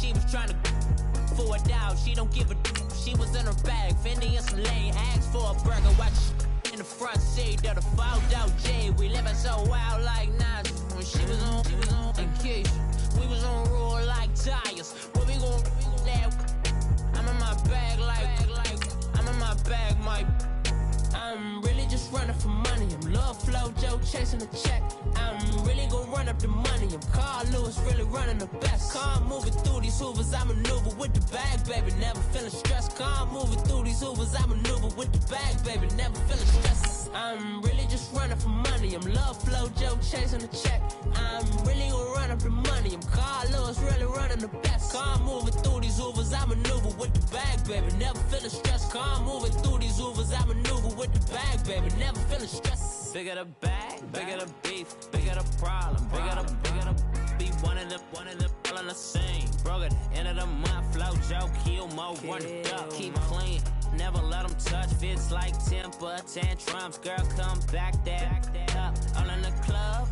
She was trying to for a doubt. She don't give a. She was in her bag. Fendi and some lane. Asked for a burger. Watch in the front seat of the fouled out J. We living so wild like Nas. When she was on vacation. We was on roll like tires. Where we gon' let? I'm in my bag like I'm in my bag, Mike. I'm really just running for money. I'm Love Flow Joe chasing the check. I'm really gonna run up the money. I'm Carl Lewis, really running the best. Car moving through these hoovers, I maneuver with the bag, baby. Never feeling stressed. Car moving through these hoovers, I maneuver with the bag, baby. Never feeling stressed. I'm really just running for money. I'm Love Flow Joe chasing the check. I'm really gonna run up the money. I'm Carl Lewis, really running the best. Car moving through these hoovers, I maneuver with the bag, baby. Never feeling stressed. Car moving through these hoovers, I maneuver with the bag, baby. Never feeling stressed. Bigger the bag, bigger the beef, bigger the problem, bigger the be one in the all in the same. Broke at the end of the month, flow Joe, kill mo, run it up, keep clean. Never let them touch, fits like temper tantrums. Girl, come back that up, all in the club,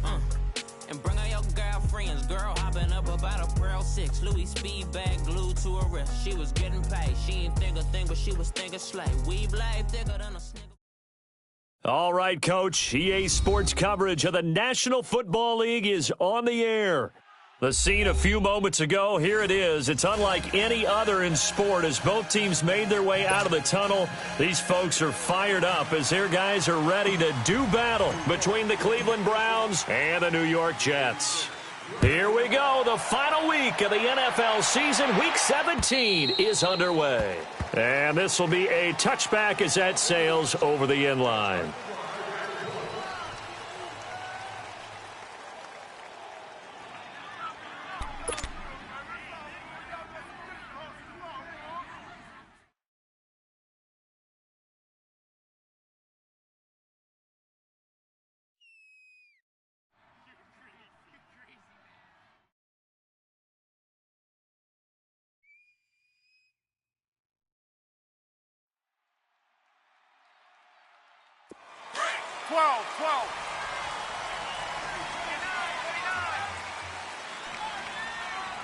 and bring all your girlfriends. Girl hopping up about a Pearl 6 Louis speed bag glued to her wrist. She was getting paid, she ain't think a thing, but she was thinking slay. We blade thicker than a snigger. All right, Coach. EA Sports coverage of the National Football League is on the air. The scene a few moments ago, here it is. It's unlike any other in sport as both teams made their way out of the tunnel. These folks are fired up as their guys are ready to do battle between the Cleveland Browns and the New York Jets. Here we go. The final week of the NFL season. Week 17 is underway. And this will be a touchback as that sails over the end line.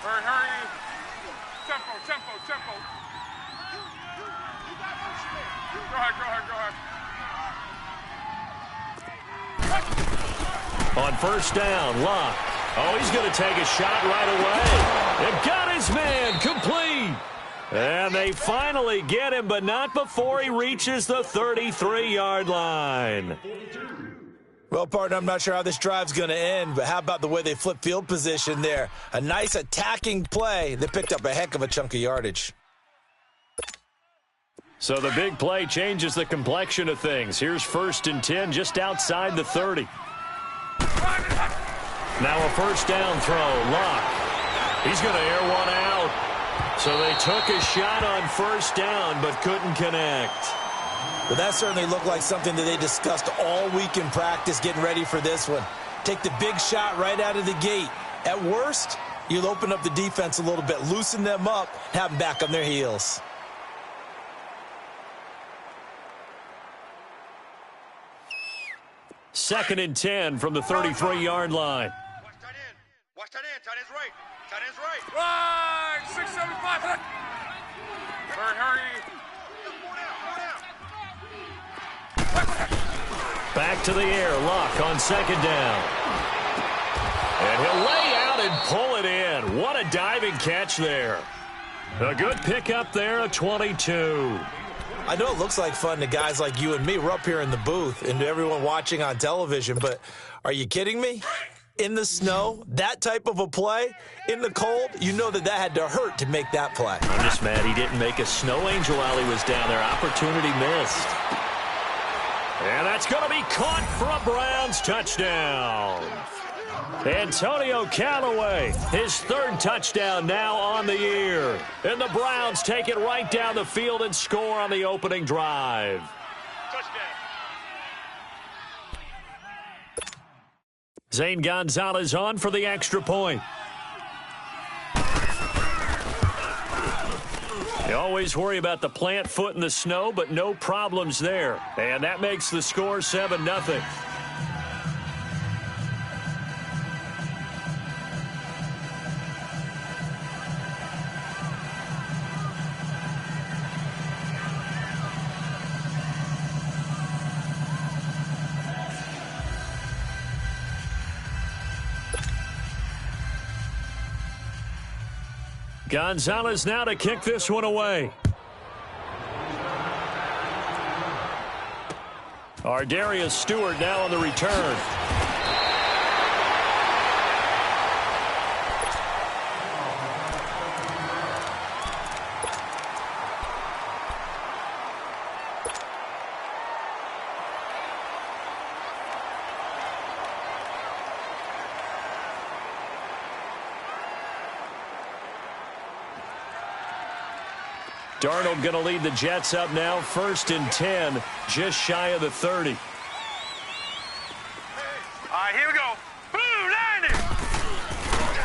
Hurry. Tempo. Go ahead. On first down, Locke. Oh, he's going to take a shot right away. And got his man complete. And they finally get him, but not before he reaches the 33-yard line. Well, partner, I'm not sure how this drive's going to end, but how about the way they flip field position there? A nice attacking play. They picked up a heck of a chunk of yardage. So the big play changes the complexion of things. Here's 1st and 10 just outside the 30. Now a first down throw. Locke. He's going to air one out. So they took a shot on first down but couldn't connect. Well, that certainly looked like something that they discussed all week in practice getting ready for this one. Take the big shot right out of the gate. At worst, you'll open up the defense a little bit, loosen them up, have them back on their heels. Second and 10 from the 33-yard line. Watch tight end. Tight end's right. Right. 675. Hurry. Back to the air. Locke on second down. And he'll lay out and pull it in. What a diving catch there. A good pickup there, a 22. I know it looks like fun to guys like you and me. We're up here in the booth and to everyone watching on television, but are you kidding me? In the snow, that type of a play, in the cold, you know that had to hurt to make that play. I'm just mad he didn't make a snow angel while he was down there. Opportunity missed. And that's going to be caught for a Browns touchdown. Antonio Callaway, his 3rd touchdown now on the year. And the Browns take it right down the field and score on the opening drive. Touchdown. Zane Gonzalez on for the extra point. You always worry about the plant foot in the snow, but no problems there. And that makes the score 7-0. Gonzalez now to kick this one away. Ardarius Stewart now on the return. Darnold going to lead the Jets up now, 1st and 10, just shy of the 30. All right, here we go. Boom, landed.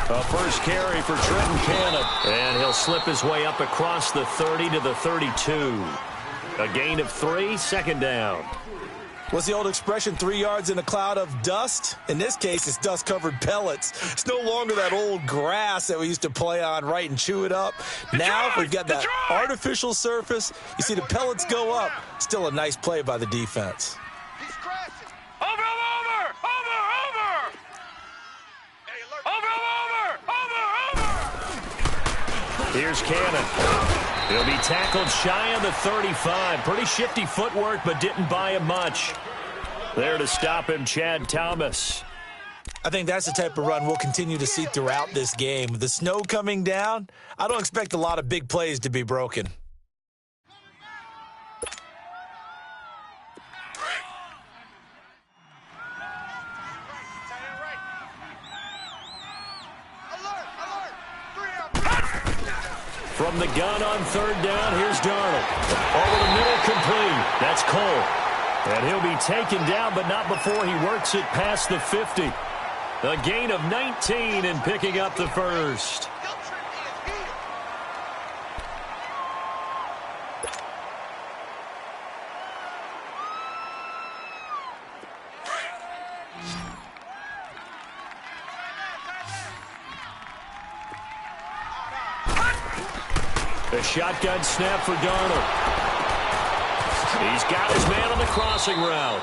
A first carry for Trenton Cannon, and he'll slip his way up across the 30 to the 32. A gain of 3, 2nd down. What's the old expression, 3 yards in a cloud of dust? In this case, it's dust-covered pellets. It's no longer that old grass that we used to play on, right, and chew it up. Now we've got that artificial surface. You see the pellets go up. Still a nice play by the defense. He's crashing. Over. Hey, alert. Over. Here's Cannon. He'll be tackled shy of the 35. Pretty shifty footwork, but didn't buy him much. There to stop him, Chad Thomas. I think that's the type of run we'll continue to see throughout this game. With the snow coming down, I don't expect a lot of big plays to be broken. From the gun on 3rd down, here's Darnold. Over the middle, complete. That's Cole. And he'll be taken down, but not before he works it past the 50. A gain of 19 and picking up the first. A shotgun snap for Darnold. He's got his man on the crossing route.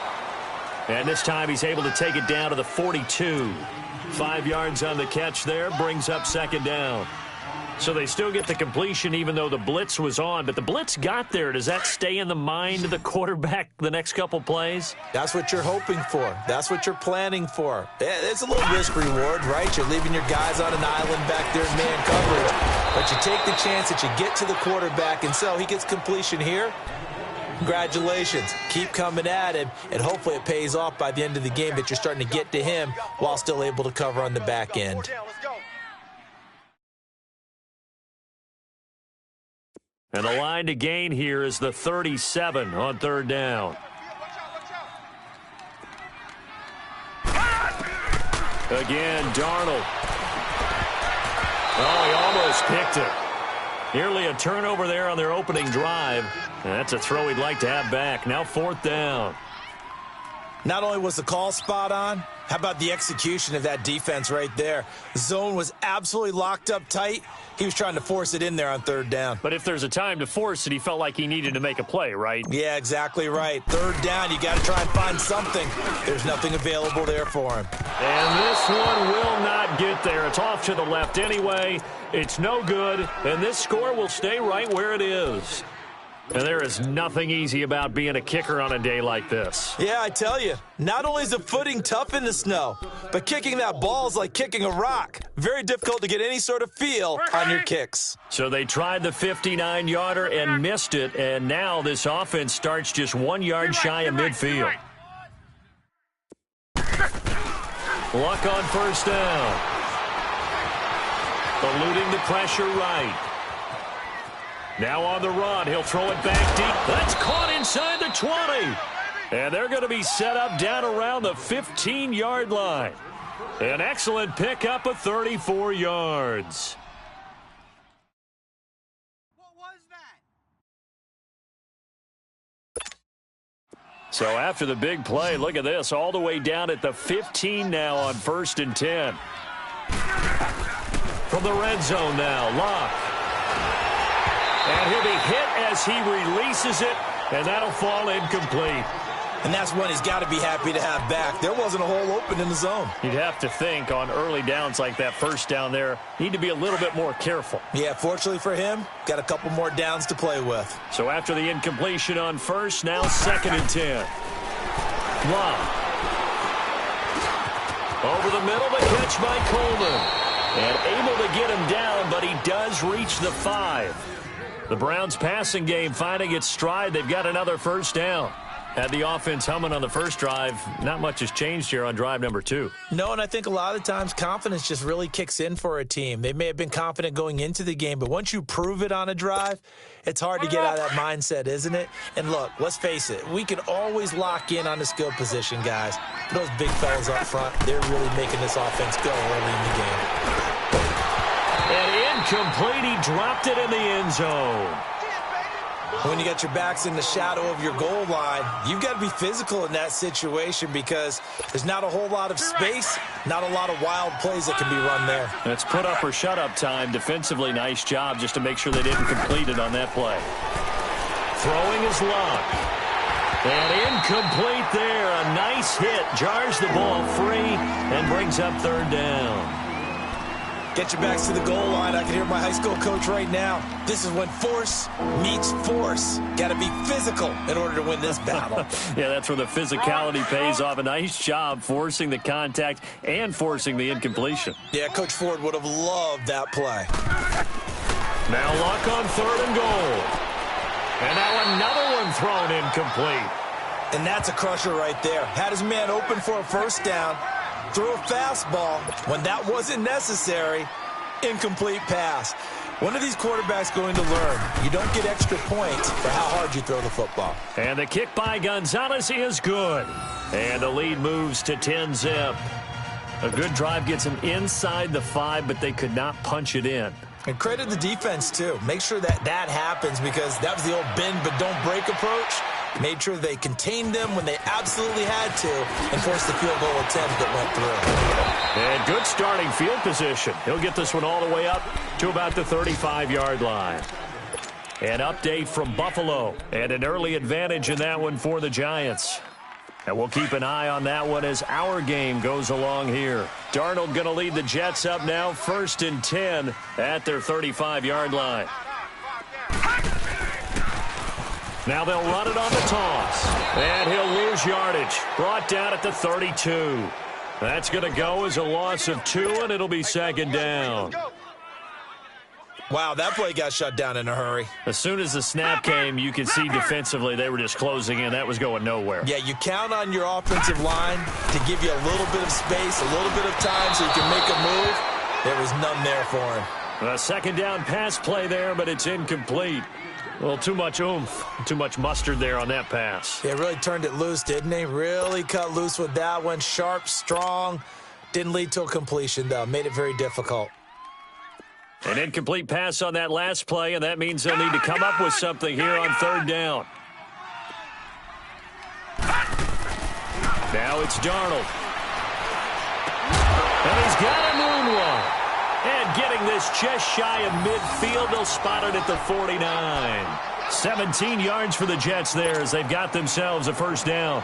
And this time he's able to take it down to the 42. 5 yards on the catch there, brings up 2nd down. So they still get the completion even though the blitz was on. But the blitz got there. Does that stay in the mind of the quarterback the next couple plays? That's what you're hoping for. That's what you're planning for. It's a little risk reward, right? You're leaving your guys on an island back there in man coverage. But you take the chance that you get to the quarterback, and so he gets completion here. Congratulations. Keep coming at him, and hopefully it pays off by the end of the game that you're starting to get to him while still able to cover on the back end. And the line to gain here is the 37 on 3rd down. Again, Darnold. Oh, he almost picked it. Nearly a turnover there on their opening drive. And that's a throw he'd like to have back. Now 4th down. Not only was the call spot on, how about the execution of that defense right there? The zone was absolutely locked up tight. He was trying to force it in there on 3rd down. But if there's a time to force it, he felt like he needed to make a play, right? Yeah, exactly right. 3rd down, you got to try and find something. There's nothing available there for him. And this one will not get there. It's off to the left anyway. It's no good, and this score will stay right where it is. And there is nothing easy about being a kicker on a day like this. Yeah, I tell you, not only is the footing tough in the snow, but kicking that ball is like kicking a rock. Very difficult to get any sort of feel on your kicks. So they tried the 59-yarder and missed it, and now this offense starts just 1 yard shy of midfield. Luck on 1st down. Eluding the pressure right. Now on the run, he'll throw it back deep. That's caught inside the 20. And they're going to be set up down around the 15-yard line. An excellent pickup of 34 yards. What was that? So after the big play, look at this, all the way down at the 15 now on 1st and 10. From the red zone now, Locke. And he'll be hit as he releases it, and that'll fall incomplete. And that's one he's got to be happy to have back. There wasn't a hole open in the zone. You'd have to think on early downs like that first down there, need to be a little bit more careful. Yeah, fortunately for him, got a couple more downs to play with. So after the incompletion on first, now 2nd and 10. Love. Over the middle, the catch by Coleman. And able to get him down, but he does reach the 5. The Browns passing game finding its stride. They've got another first down. Had the offense humming on the first drive. Not much has changed here on drive number 2. No, and I think a lot of times confidence just really kicks in for a team. They may have been confident going into the game, but once you prove it on a drive, it's hard to get out of that mindset, isn't it? And look, let's face it, we can always lock in on the skill position, guys. But those big fellas up front, they're really making this offense go early in the game. And incomplete, he dropped it in the end zone. When you got your backs in the shadow of your goal line, you've got to be physical in that situation because there's not a whole lot of space, not a lot of wild plays that can be run there. It's put up or shut up time. Defensively, nice job just to make sure they didn't complete it on that play. Throwing is Love. And incomplete there. A nice hit. Jars the ball free and brings up 3rd down. Get your backs to the goal line. I can hear my high school coach right now. This is when force meets force. Got to be physical in order to win this battle. Yeah, that's where the physicality pays off. A nice job forcing the contact and forcing the incompletion. Yeah, Coach Ford would have loved that play. Now Luck on 3rd and goal. And now another one thrown incomplete. And that's a crusher right there. Had his man open for a first down. Threw a fastball when that wasn't necessary. Incomplete pass. One of these quarterbacks going to learn. You don't get extra points for how hard you throw the football. And the kick by Gonzalez is good. And the lead moves to 10-zip. A good drive gets them inside the 5, but they could not punch it in. And credit the defense, too. Make sure that happens because that was the old bend but don't break approach. Made sure they contained them when they absolutely had to and forced the field goal attempt that went through. And good starting field position. He'll get this one all the way up to about the 35-yard line. An update from Buffalo and an early advantage in that one for the Giants. And we'll keep an eye on that one as our game goes along here. Darnold going to lead the Jets up now, 1st and 10 at their 35-yard line. Now they'll run it on the toss. And he'll lose yardage. Brought down at the 32. That's going to go as a loss of 2, and it'll be 2nd down. Wow, that play got shut down in a hurry. As soon as the snap came, you could see defensively they were just closing in. That was going nowhere. Yeah, you count on your offensive line to give you a little bit of space, a little bit of time so you can make a move. There was none there for him. A 2nd down pass play there, but it's incomplete. Well, too much oomph, too much mustard there on that pass. They really turned it loose, didn't they? Really cut loose with that one. Sharp, strong. Didn't lead to a completion, though. Made it very difficult. An incomplete pass on that last play, and that means they'll need to come up with something here on 3rd down. Now it's Darnold. And he's got a moonwalk. And getting this just shy of midfield, they'll spot it at the 49. 17 yards for the Jets there as they've got themselves a first down.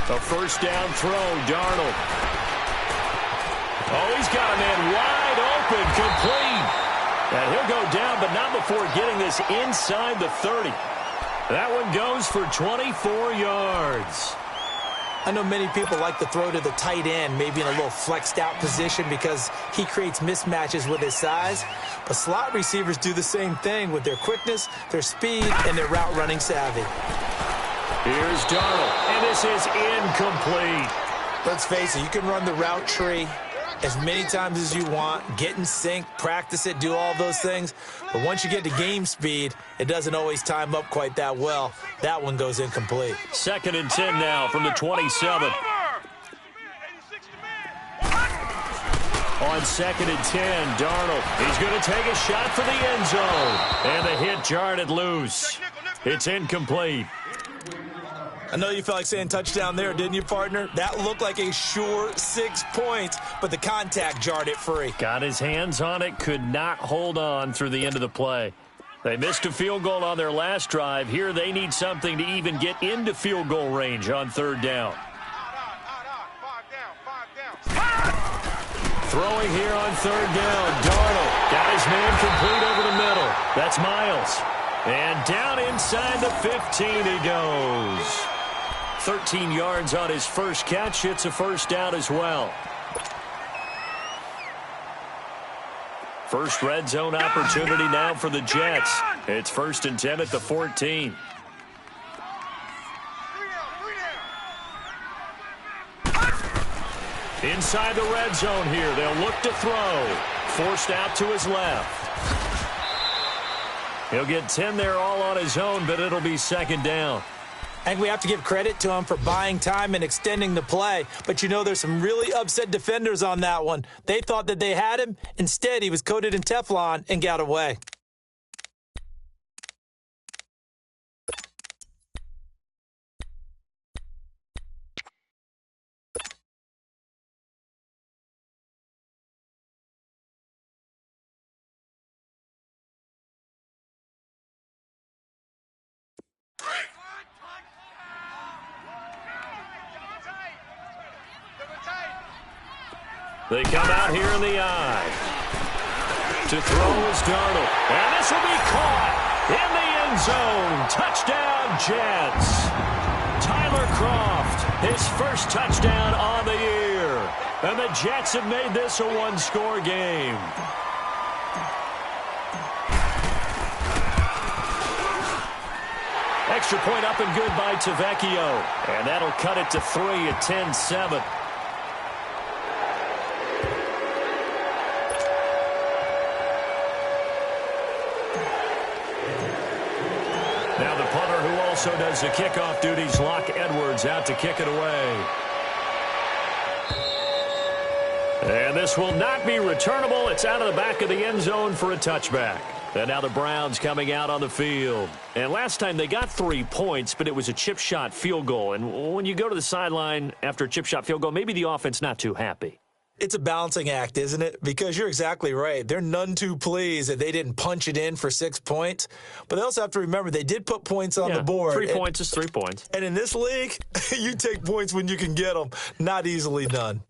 A first down throw, Darnold. Oh, he's got a man wide open, complete. And he'll go down, but not before getting this inside the 30. That one goes for 24 yards. I know many people like to throw to the tight end, maybe in a little flexed out position because he creates mismatches with his size. But slot receivers do the same thing with their quickness, their speed, and their route running savvy. Here's Darnold, and this is incomplete. Let's face it, you can run the route tree as many times as you want, get in sync, practice it, do all those things. But once you get to game speed, it doesn't always time up quite that well. That one goes incomplete. 2nd and 10 now from the 27. On 2nd and 10, Darnold. He's going to take a shot for the end zone. And the hit jarred it loose. It's incomplete. I know you felt like saying touchdown there, didn't you, partner? That looked like a sure 6 points, but the contact jarred it free. Got his hands on it, could not hold on through the end of the play. They missed a field goal on their last drive. Here they need something to even get into field goal range on third down. Throwing here on third down. Darnold got his man complete over the middle. That's Miles. And down inside the 15 he goes. 13 yards on his first catch. It's a first down as well. First red zone opportunity now for the Jets. It's 1st and 10 at the 14. Inside the red zone here. They'll look to throw. Forced out to his left. He'll get 10 there all on his own, but it'll be second down. I think we have to give credit to him for buying time and extending the play. But, you know, there's some really upset defenders on that one. They thought that they had him. Instead, he was coated in Teflon and got away. They come out here in the eye. To throw is Darnold. And this will be caught in the end zone. Touchdown, Jets. Tyler Kroft, his first touchdown on the year. And the Jets have made this a one-score game. Extra point up and good by Tavecchio. And that'll cut it to 3 at 10-7. Now the punter who also does the kickoff duties, Locke Edwards, out to kick it away. And this will not be returnable. It's out of the back of the end zone for a touchback. And now the Browns coming out on the field. And last time they got 3 points, but it was a chip shot field goal. And when you go to the sideline after a chip shot field goal, maybe the offense not too happy. It's a balancing act, isn't it? Because you're exactly right. They're none too pleased that they didn't punch it in for 6 points. But they also have to remember they did put points on the board. 3 points is 3 points. And in this league, you take points when you can get them. Not easily done.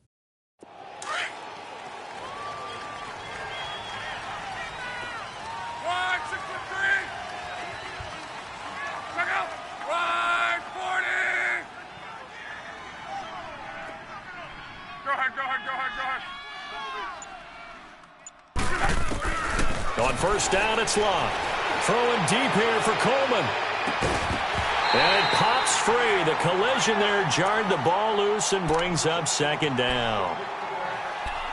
On first down, it's Locke. Throwing deep here for Coleman. And it pops free. The collision there jarred the ball loose and brings up second down.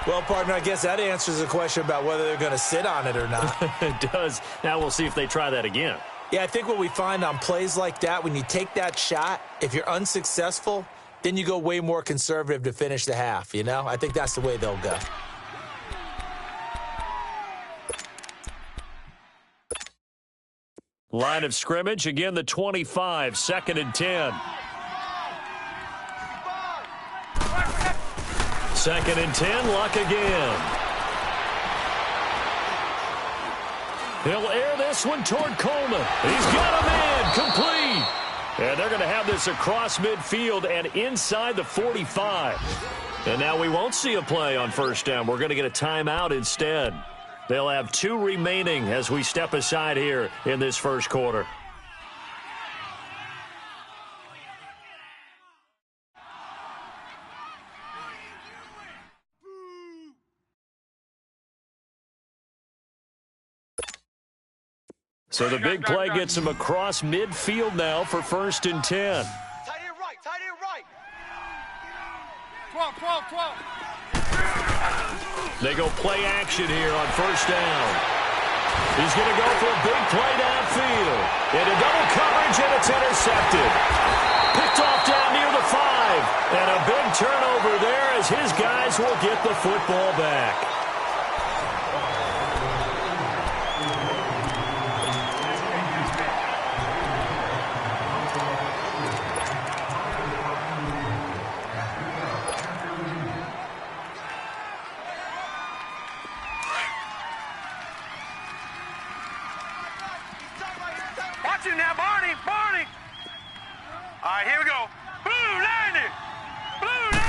Well, partner, I guess that answers the question about whether they're going to sit on it or not. It does. Now we'll see if they try that again. Yeah, I think what we find on plays like that, when you take that shot, if you're unsuccessful, then you go way more conservative to finish the half, you know? I think that's the way they'll go. Line of scrimmage, again the 25, 2nd and 10. 2nd and 10, Luck again. He'll air this one toward Coleman. He's got a man, complete. And they're going to have this across midfield and inside the 45. And now we won't see a play on first down. We're going to get a timeout instead. They'll have 2 remaining as we step aside here in this first quarter. So the big play gets him across midfield now for 1st and 10. Tight end right. 12. They go play action here on first down. He's going to go for a big play downfield. Into double coverage, and it's intercepted. Picked off down near the 5. And a big turnover there as his guys will get the football back. got you now, Barney. Barney. All right, here we go. Blue 90. Blue 90.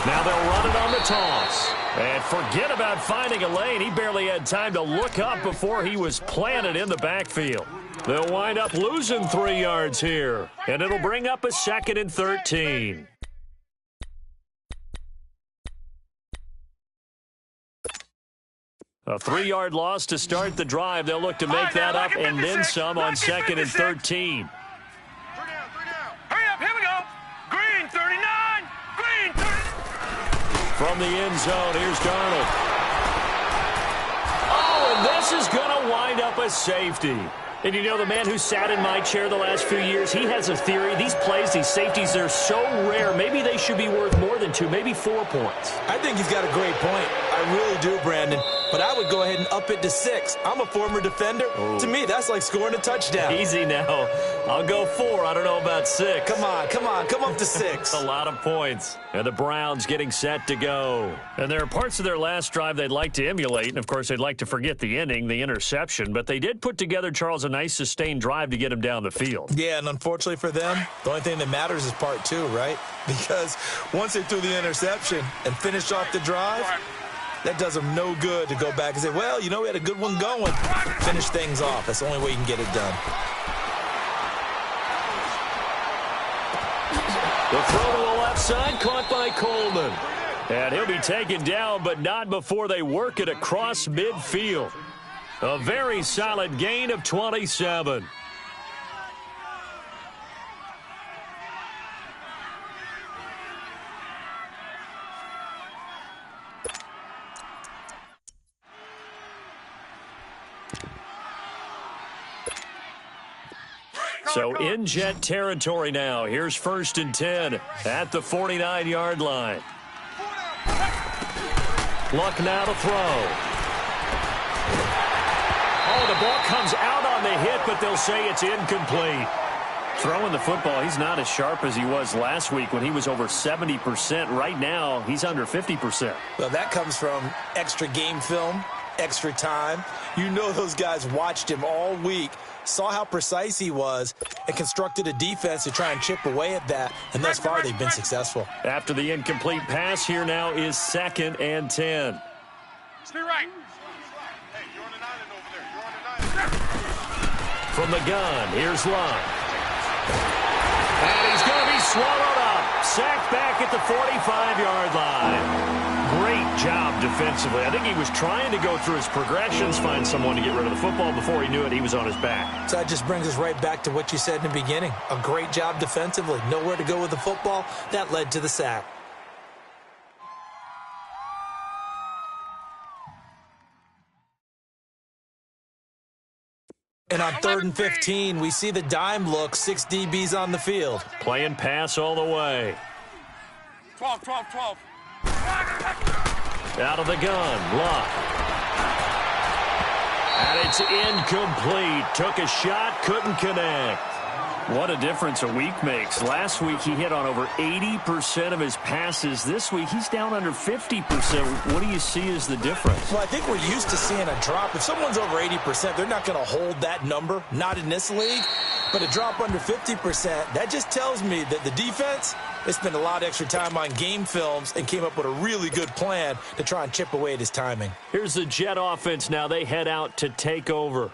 Now they'll run it on the toss. And forget about finding a lane. He barely had time to look up before he was planted in the backfield. They'll wind up losing 3 yards here. And it'll bring up a 2nd and 13. A 3-yard loss to start the drive. They'll look to make that up and then some on 2nd and 13. Hurry up, here we go. Green 39. Green 39. From the end zone, here's Darnold. Oh, and this is going to wind up a safety. And you know, the man who sat in my chair the last few years, he has a theory. These plays, these safeties, they're so rare. Maybe they should be worth more than 2, maybe 4 points. I think he's got a great point. I really do, Brandon. But I would go ahead and up it to 6. I'm a former defender. Ooh. To me, that's like scoring a touchdown. Easy now. I'll go 4. I don't know about 6. Come on. Come up to 6. A lot of points. And the Browns getting set to go. And there are parts of their last drive they'd like to emulate. And, of course, they'd like to forget the ending, the interception. But they did put together, Charles, a nice sustained drive to get him down the field. Yeah, and unfortunately for them, the only thing that matters is part 2, right? Because once they threw the interception and finished off the drive, that does them no good to go back and say, well, you know, we had a good one going. Finish things off. That's the only way you can get it done. The throw to the left side, caught by Coleman. And he'll be taken down, but not before they work it across midfield. A very solid gain of 27. So in Jet territory now. Here's 1st and 10 at the 49-yard line. Luck now to throw. Oh, the ball comes out on the hit, but they'll say it's incomplete. Throwing the football, he's not as sharp as he was last week when he was over 70%. Right now, he's under 50%. Well, that comes from extra game film, extra time. You know those guys watched him all week, saw how precise he was, and constructed a defense to try and chip away at that, and thus far they've been successful. After the incomplete pass, here now is 2nd and 10. Stay right. Hey, you're on the island over there. You're on the island. From the gun, here's Luck. And he's going to be swallowed up. Sacked back at the 45-yard line. Great job defensively. I think he was trying to go through his progressions, find someone to get rid of the football. Before he knew it, he was on his back. So that just brings us right back to what you said in the beginning. A great job defensively. Nowhere to go with the football. That led to the sack. And on 3rd and 15, we see the dime look, 6 DBs on the field. Playing pass all the way. 12. Out of the gun, Luck. And it's incomplete. Took a shot, couldn't connect. What a difference a week makes. Last week he hit on over 80% of his passes. This week he's down under 50%. What do you see as the difference? Well, I think we're used to seeing a drop. If someone's over 80%, they're not going to hold that number. Not in this league. But a drop under 50%, that just tells me that the defense, they spent a lot of extra time on game films and came up with a really good plan to try and chip away at his timing. Here's the Jet offense now. They head out to take over.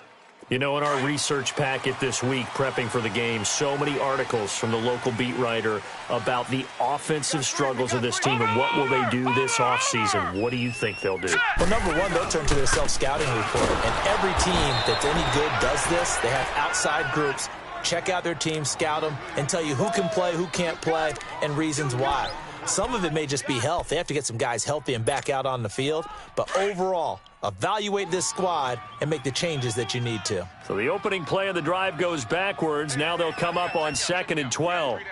You know, in our research packet this week, prepping for the game, so many articles from the local beat writer about the offensive struggles of this team and what will they do this offseason. What do you think they'll do? Well, number one, they'll turn to their self-scouting report. And every team that's any good does this. They have outside groups. Check out their team, scout them, and tell you who can play, who can't play, and reasons why. Some of it may just be health. They have to get some guys healthy and back out on the field. But overall, evaluate this squad and make the changes that you need to. So the opening play of the drive goes backwards. Now they'll come up on 2nd and 12. Gun!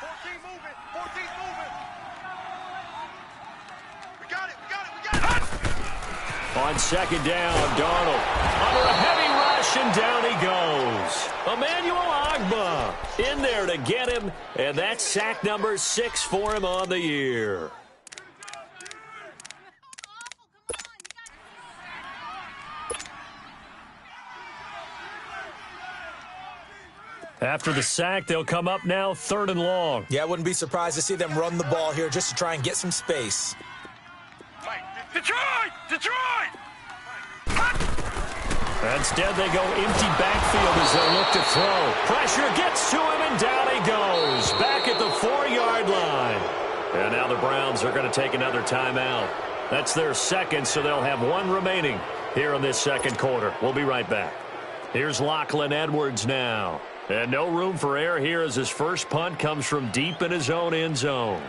14 moving. We got it. On 2nd down, Darnold under a heavy rush, and down he goes. Emmanuel Ogbah in there to get him, and that's sack number 6 for him on the year. After the sack, they'll come up now 3rd and long. Yeah, I wouldn't be surprised to see them run the ball here just to try and get some space. Detroit! Detroit! Instead, they go empty backfield as they look to throw. Pressure gets to him, and down he goes. Back at the 4-yard line. And now the Browns are going to take another timeout. That's their second, so they'll have one remaining here in this second quarter. We'll be right back. Here's Lachlan Edwards now. And no room for error here as his first punt comes from deep in his own end zone.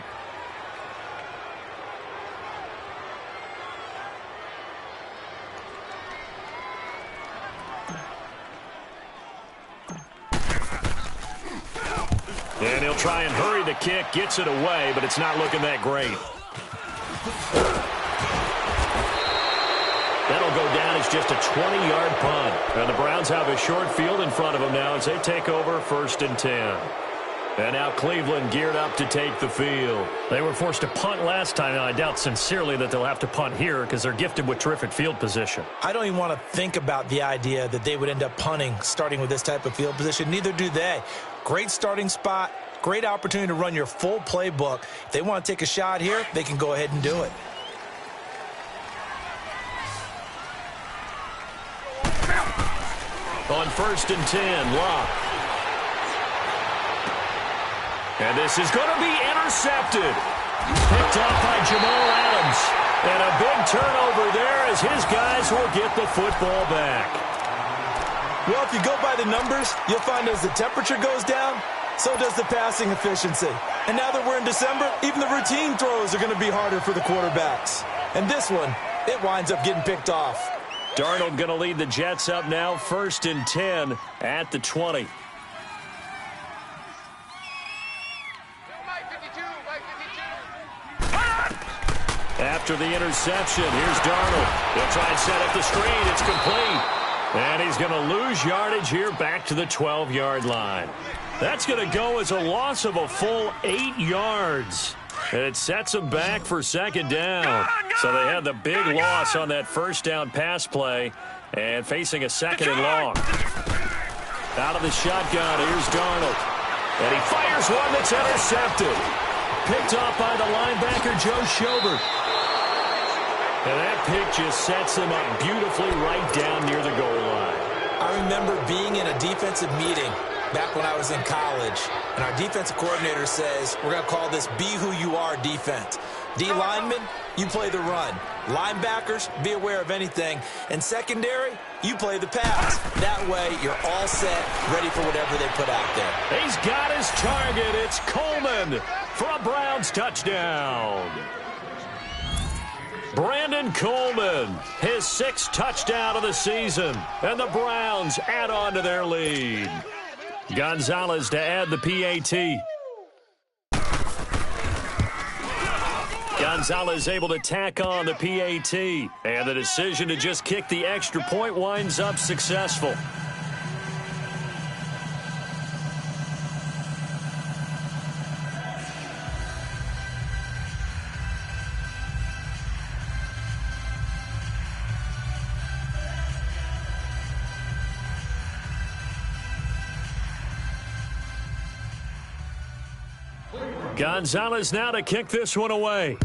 And he'll try and hurry the kick, gets it away, but it's not looking that great. That'll go down as just a 20-yard punt. And the Browns have a short field in front of them now as they take over 1st and 10. And now Cleveland geared up to take the field. They were forced to punt last time, and I doubt sincerely that they'll have to punt here because they're gifted with terrific field position. I don't even want to think about the idea that they would end up punting starting with this type of field position. Neither do they. Great starting spot, great opportunity to run your full playbook. If they want to take a shot here, they can go ahead and do it. On 1st and 10, Locke. And this is going to be intercepted. Picked up by Jamal Adams. And a big turnover there as his guys will get the football back. Well, if you go by the numbers, you'll find as the temperature goes down, so does the passing efficiency. And now that we're in December, even the routine throws are going to be harder for the quarterbacks. And this one, it winds up getting picked off. Darnold going to lead the Jets up now, 1st and 10 at the 20. After the interception, here's Darnold. He'll try and set up the screen. It's complete. And he's going to lose yardage here back to the 12-yard line. That's going to go as a loss of a full 8 yards. And it sets them back for 2nd down. So they had the big loss on that 1st down pass play and facing a 2nd and long. Out of the shotgun, here's Darnold. And he fires one that's intercepted. Picked off by the linebacker, Joe Schobert. And that pick just sets him up beautifully right down near the goal line. I remember being in a defensive meeting back when I was in college, and our defensive coordinator says, we're going to call this Be Who You Are defense. D linemen, you play the run. Linebackers, be aware of anything. And secondary, you play the pass. That way, you're all set, ready for whatever they put out there. He's got his target. It's Coleman for a Browns touchdown. Brandon Coleman, his 6th touchdown of the season. And the Browns add on to their lead. Gonzalez to add the PAT. Gonzalez able to tack on the PAT. And the decision to just kick the extra point winds up successful. Gonzalez now to kick this one away.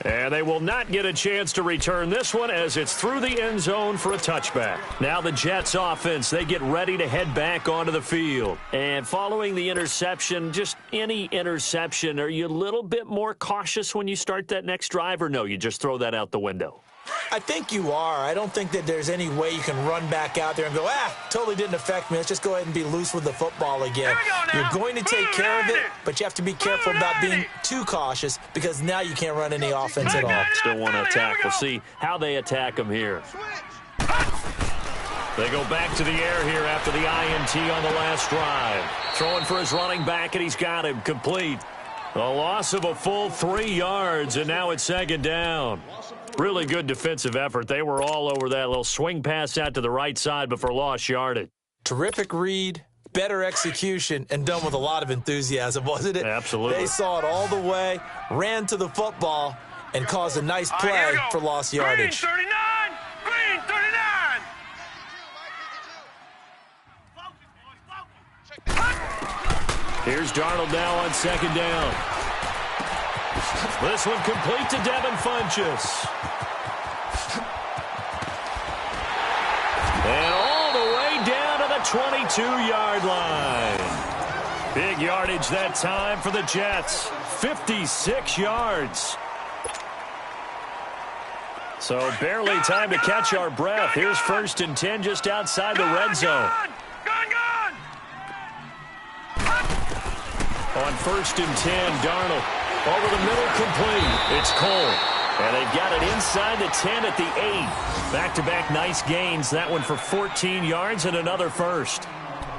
And they will not get a chance to return this one as it's through the end zone for a touchback. Now the Jets offense, they get ready to head back onto the field. And following the interception, just any interception, are you a little bit more cautious when you start that next drive, or no, you just throw that out the window? I think you are. I don't think that there's any way you can run back out there and go, totally didn't affect me. Let's just go ahead and be loose with the football again. You're going to take care of it, but you have to be careful about being too cautious because now you can't run any offense at all. Still want to attack. We'll see how they attack them here. They go back to the air here after the INT on the last drive. Throwing for his running back, and he's got him complete. A loss of a full 3 yards, and now it's 2nd down. Really good defensive effort. They were all over that little swing pass out to the right side before lost yardage. Terrific read, better execution, and done with a lot of enthusiasm, wasn't it? Absolutely. They saw it all the way, ran to the football, and caused a nice play for lost yardage. Green 39! Green 39! Here's Darnold now on second down. This one complete to Devin Funchess. And all the way down to the 22-yard line. Big yardage that time for the Jets. 56 yards. So barely time to catch our breath. Here's 1st and 10 just outside the red zone. On 1st and 10, Darnold over the middle, complete. It's Cole. And they've got it inside the 10 at the 8. Back-to-back nice gains. That one for 14 yards and another first.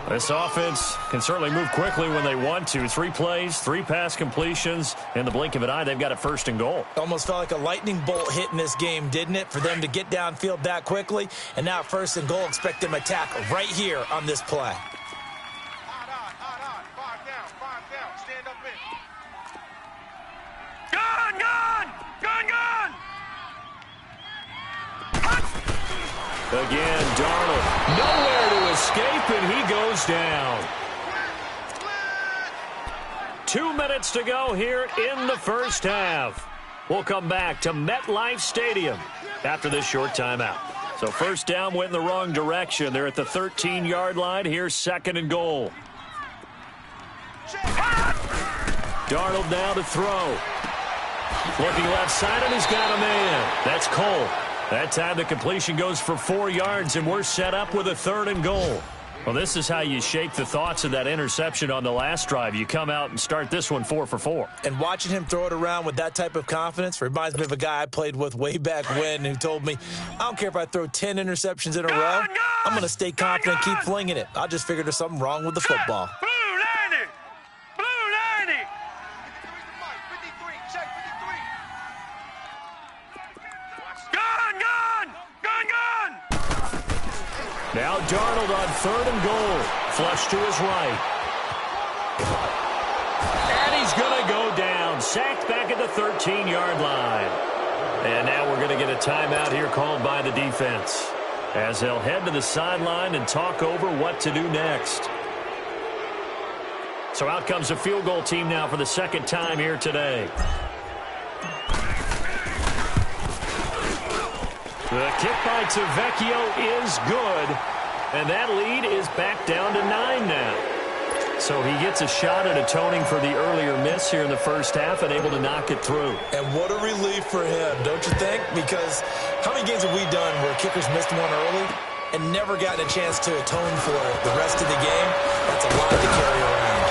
This offense can certainly move quickly when they want to. 3 plays, 3 pass completions. In the blink of an eye, they've got it 1st and goal. Almost felt like a lightning bolt hit in this game, didn't it? For them to get downfield that quickly. And now 1st and goal, expect them to attack right here on this play. Again, Darnold nowhere to escape, and he goes down. 2 minutes to go here in the first half. We'll come back to MetLife Stadium after this short timeout. So 1st down went in the wrong direction. They're at the 13-yard line. Here's 2nd and goal. Darnold now to throw. Looking left side, and he's got a man. That's Cole. That time the completion goes for 4 yards, and we're set up with a 3rd and goal. Well, this is how you shake the thoughts of that interception on the last drive. You come out and start this one 4 for 4. And watching him throw it around with that type of confidence reminds me of a guy I played with way back when who told me, I don't care if I throw 10 interceptions in a row. I'm going to stay confident, keep flinging it. I just figured there's something wrong with the football. Now Darnold on 3rd and goal. Flush to his right. And he's going to go down. Sacked back at the 13-yard line. And now we're going to get a timeout here called by the defense, as they'll head to the sideline and talk over what to do next. So out comes the field goal team now for the 2nd time here today. The kick by Tavecchio is good, and that lead is back down to 9 now. So he gets a shot at atoning for the earlier miss here in the first half and able to knock it through. And what a relief for him, don't you think? Because how many games have we done where kickers missed one early and never gotten a chance to atone for it the rest of the game? That's a lot to carry around.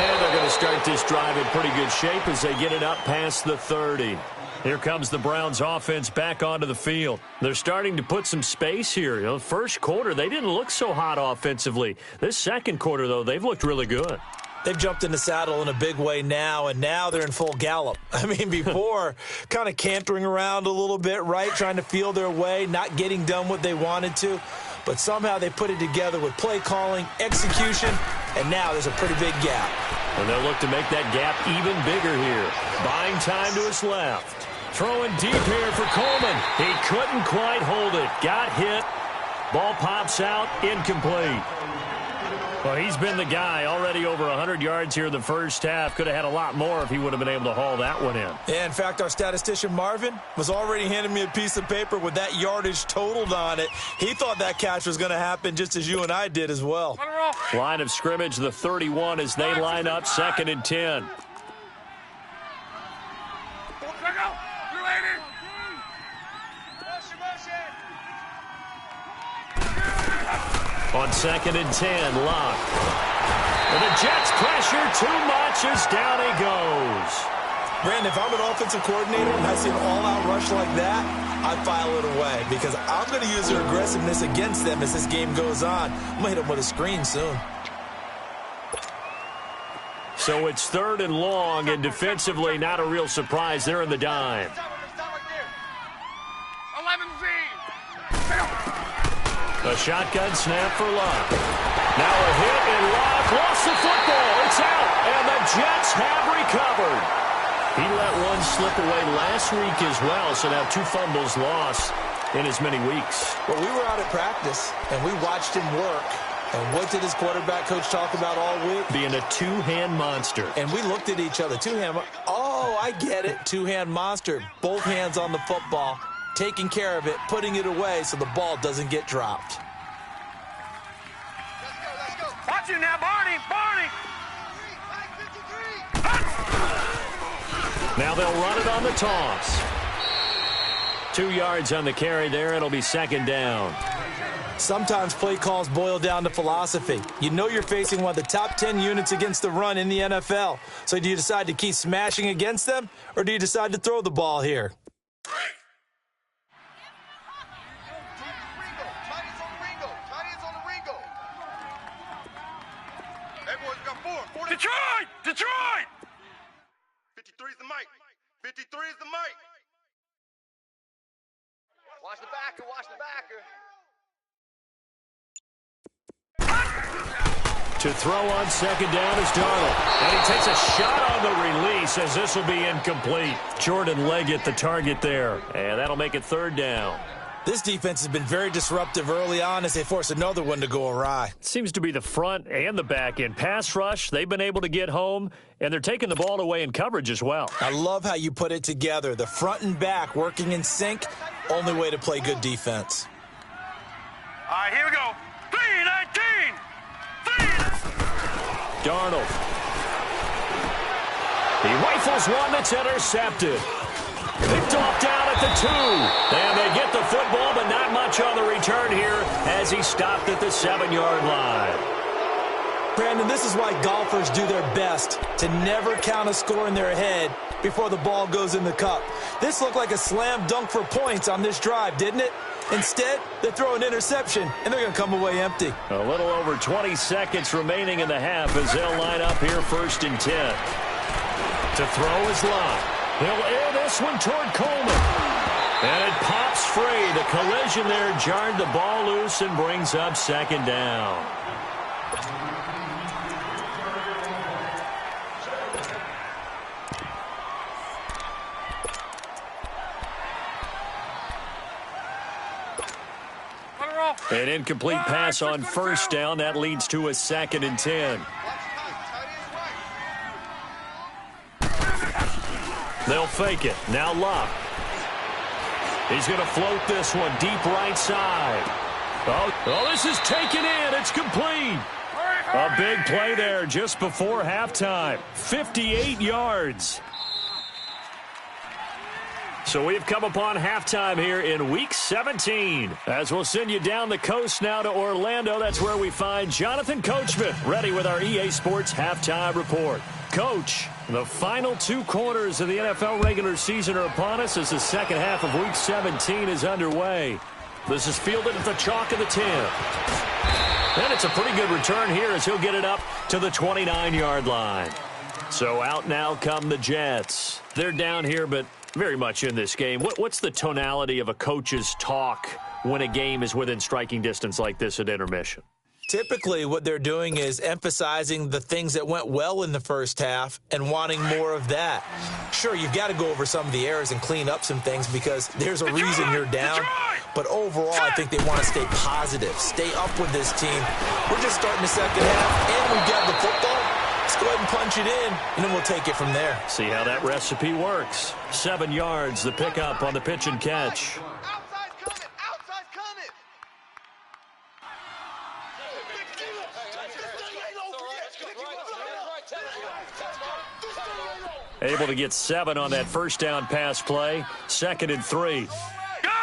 And they're going to start this drive in pretty good shape as they get it up past the 30. Here comes the Browns offense back onto the field. They're starting to put some space here. You know, first quarter, they didn't look so hot offensively. This second quarter, though, they've looked really good. They've jumped in the saddle in a big way now, and now they're in full gallop. I mean, before, kind of cantering around a little bit, right, trying to feel their way, not getting done what they wanted to. But somehow they put it together with play calling, execution, and now there's a pretty big gap. And they'll look to make that gap even bigger here. Buying time to his left. Throwing deep here for Coleman. He couldn't quite hold it. Got hit. Ball pops out. Incomplete. Well, he's been the guy. Already over 100 yards here in the first half. Could have had a lot more if he would have been able to haul that one in. Yeah, in fact, our statistician Marvin was already handing me a piece of paper with that yardage totaled on it. He thought that catch was going to happen just as you and I did as well. Line of scrimmage, the 31 as they line up 2nd and 10. On 2nd and 10, Locke. And the Jets pressure too much as down he goes. Brandon, if I'm an offensive coordinator and I see an all-out rush like that, I file it away because I'm going to use their aggressiveness against them as this game goes on. I'm going to hit them with a screen soon. So it's 3rd and long, and defensively not a real surprise. They're in the dime. A shotgun snap for Locke. Now a hit, and Locke lost the football. It's out, and the Jets have recovered. He let one slip away last week as well, so now 2 fumbles lost in as many weeks. Well, we were out at practice, and we watched him work. And what did his quarterback coach talk about all week? Being a two-hand monster. And we looked at each other. Oh, I get it. Two-hand monster. Both hands on the football, taking care of it, putting it away so the ball doesn't get dropped. Let's go. Watch you now, Barney. Now they'll run it on the toss. 2 yards on the carry there. It'll be second down. Sometimes play calls boil down to philosophy. You know you're facing one of the top 10 units against the run in the NFL. So do you decide to keep smashing against them, or do you decide to throw the ball here? Detroit! 53 is the mic. 53 is the mic. Watch the backer. To throw on second down is Darnold. And he takes a shot on the release as this will be incomplete. Jordan Leggett the target there. And that'll make it third down. This defense has been very disruptive early on as they force another one to go awry. Seems to be the front and the back end. Pass rush, they've been able to get home, and they're taking the ball away in coverage as well. I love how you put it together. The front and back working in sync, only way to play good defense. All right, here we go. 3-19. Darnold. He rifles one that's intercepted. Picked off down at the 2. And they get the football, but not much on the return here as he stopped at the 7-yard line. Brandon, this is why golfers do their best to never count a score in their head before the ball goes in the cup. This looked like a slam dunk for points on this drive, didn't it? Instead, they throw an interception, and they're going to come away empty. A little over 20 seconds remaining in the half as they'll line up here 1st and 10. To throw is Lott. He'll air this one toward Coleman. And it pops free. The collision there jarred the ball loose and brings up second down. An incomplete pass on first down. That leads to a 2nd and 10. They'll fake it. Now Lott. He's going to float this one deep right side. Oh, this is taken in. It's complete. A big play there just before halftime. 58 yards. So we've come upon halftime here in Week 17. As we'll send you down the coast now to Orlando, that's where we find Jonathan Coachman, ready with our EA Sports Halftime Report. Coach, the final 2 quarters of the NFL regular season are upon us as the second half of Week 17 is underway. This is fielded at the chalk of the 10. And it's a pretty good return here as he'll get it up to the 29-yard line. So out now come the Jets. They're down here, but very much in this game. What's the tonality of a coach's talk when a game is within striking distance like this at intermission? Typically, what they're doing is emphasizing the things that went well in the first half and wanting more of that. Sure, you've got to go over some of the errors and clean up some things because there's a reason you're down. But overall, I think they want to stay positive, stay up with this team. We're just starting the second half, and we've got the football. Let's go ahead and punch it in, and then we'll take it from there. See how that recipe works. 7 yards, the pickup on the pitch and catch. Able to get 7 on that first down pass play. 2nd and 3. Gun!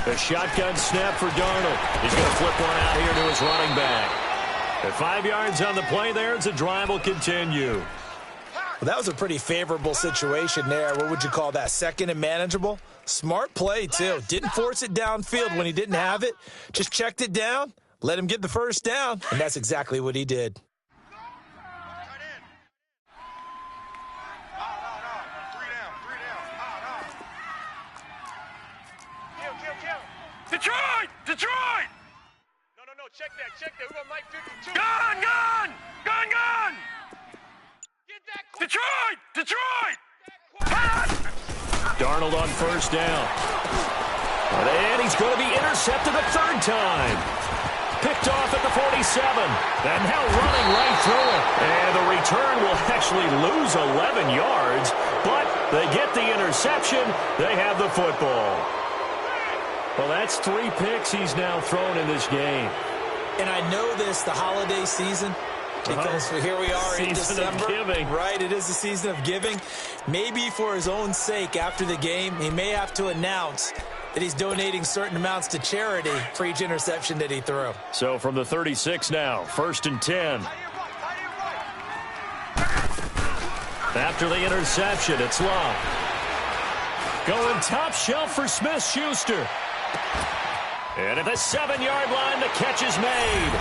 A shotgun snap for Darnold. He's going to flip one out here to his running back. At 5 yards on the play there, the drive will continue. Well, that was a pretty favorable situation there. What would you call that? 2nd and manageable? Smart play, too. Didn't force it downfield when he didn't have it. Just checked it down, let him get the first down, and that's exactly what he did. Detroit! No, check that. We're on Mike 52. Gun! Get that Detroit! Darnold on first down. And he's going to be intercepted a third time. Picked off at the 47. And now running right through it. And the return will actually lose 11 yards. But they get the interception. They have the football. Well, that's 3 picks he's now thrown in this game. And I know this, the holiday season, because here we are in December. Giving. Right, it is the season of giving. Maybe for his own sake after the game, he may have to announce that he's donating certain amounts to charity for each interception that he threw. So from the 36 now, 1st and 10. After the interception, it's Love. Going top shelf for Smith-Schuster. And at the 7-yard line, the catch is made.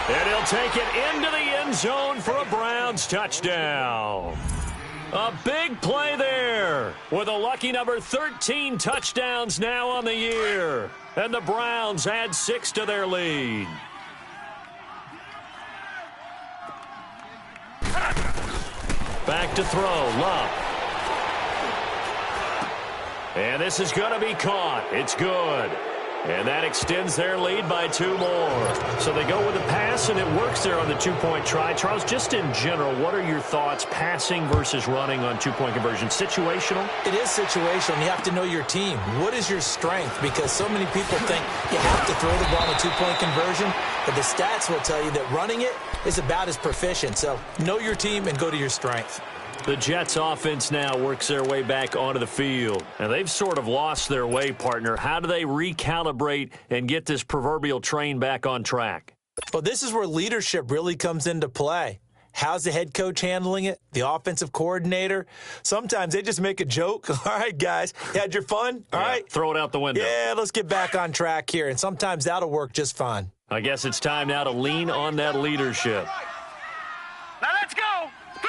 And he'll take it into the end zone for a Browns touchdown. A big play there with a lucky number 13 touchdowns now on the year. And the Browns add 6 to their lead. Back to throw, Love. And this is going to be caught. It's good. And that extends their lead by 2 more. So they go with the pass, and it works there on the 2-point try. Charles, just in general, what are your thoughts passing versus running on 2-point conversion? Situational? It is situational. You have to know your team. What is your strength? Because so many people think you have to throw the ball in a 2-point conversion, but the stats will tell you that running it is about as proficient. So know your team and go to your strength. The Jets offense now works their way back onto the field. And they've sort of lost their way, partner. How do they recalibrate and get this proverbial train back on track? Well, this is where leadership really comes into play. How's the head coach handling it? The offensive coordinator? Sometimes they just make a joke. All right, guys, you had your fun? All right. Throw it out the window. Yeah, let's get back on track here. And sometimes that'll work just fine. I guess it's time now to lean on that leadership. Now let's go. 3-19.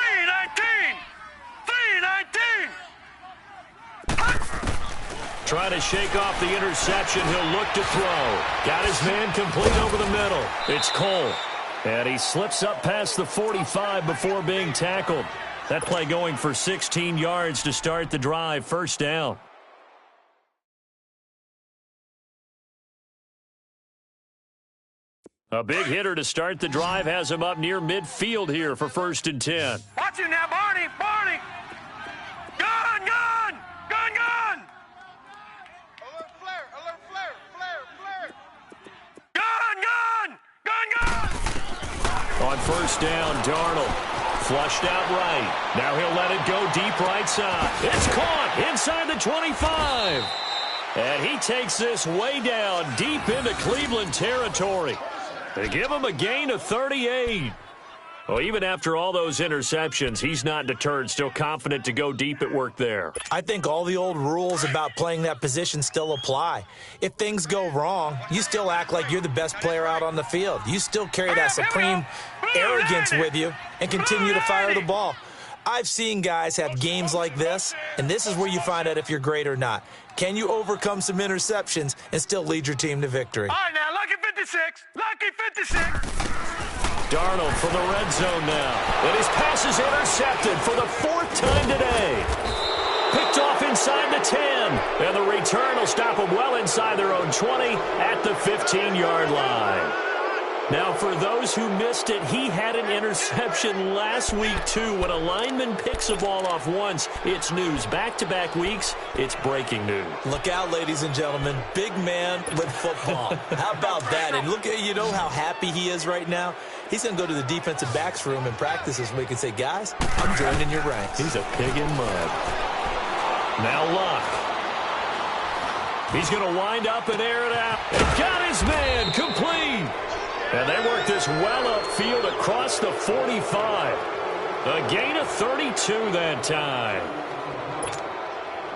3-19. Trying to shake off the interception. He'll look to throw. Got his man complete over the middle. It's Cole. And he slips up past the 45 before being tackled. That play going for 16 yards to start the drive. First down. A big hitter to start the drive has him up near midfield here for 1st and 10. Watch him now, Barney. Barney. Gun, gun. Gun, gun. Alert flare. Alert flare. Flare. Flare. Gun, gun. Gun, gun. On 1st down, Darnold. Flushed out right. Now he'll let it go deep right side. It's caught inside the 25. And he takes this way down deep into Cleveland territory. They give him a gain of 38. Well, even after all those interceptions, he's not deterred, still confident to go deep at work there. I think all the old rules about playing that position still apply. If things go wrong, you still act like you're the best player out on the field. You still carry that supreme arrogance with you and continue to fire the ball. I've seen guys have games like this, and this is where you find out if you're great or not. Can you overcome some interceptions and still lead your team to victory? All right, now, lucky 56. Lucky 56. Darnold from the red zone now. And his pass is intercepted for the 4th time today. Picked off inside the 10. And the return will stop them well inside their own 20 at the 15-yard line. Now, for those who missed it, he had an interception last week, too. When a lineman picks a ball off once, it's news. Back-to-back weeks, it's breaking news. Look out, ladies and gentlemen. Big man with football. How about that? And look at, you know how happy he is right now? He's going to go to the defensive backs room and practice this week and say, guys, I'm joining your ranks. He's a pig in mud. Now Luck. He's going to wind up and air it out. And got his man complete. And they work this well upfield across the 45. A gain of 32 that time.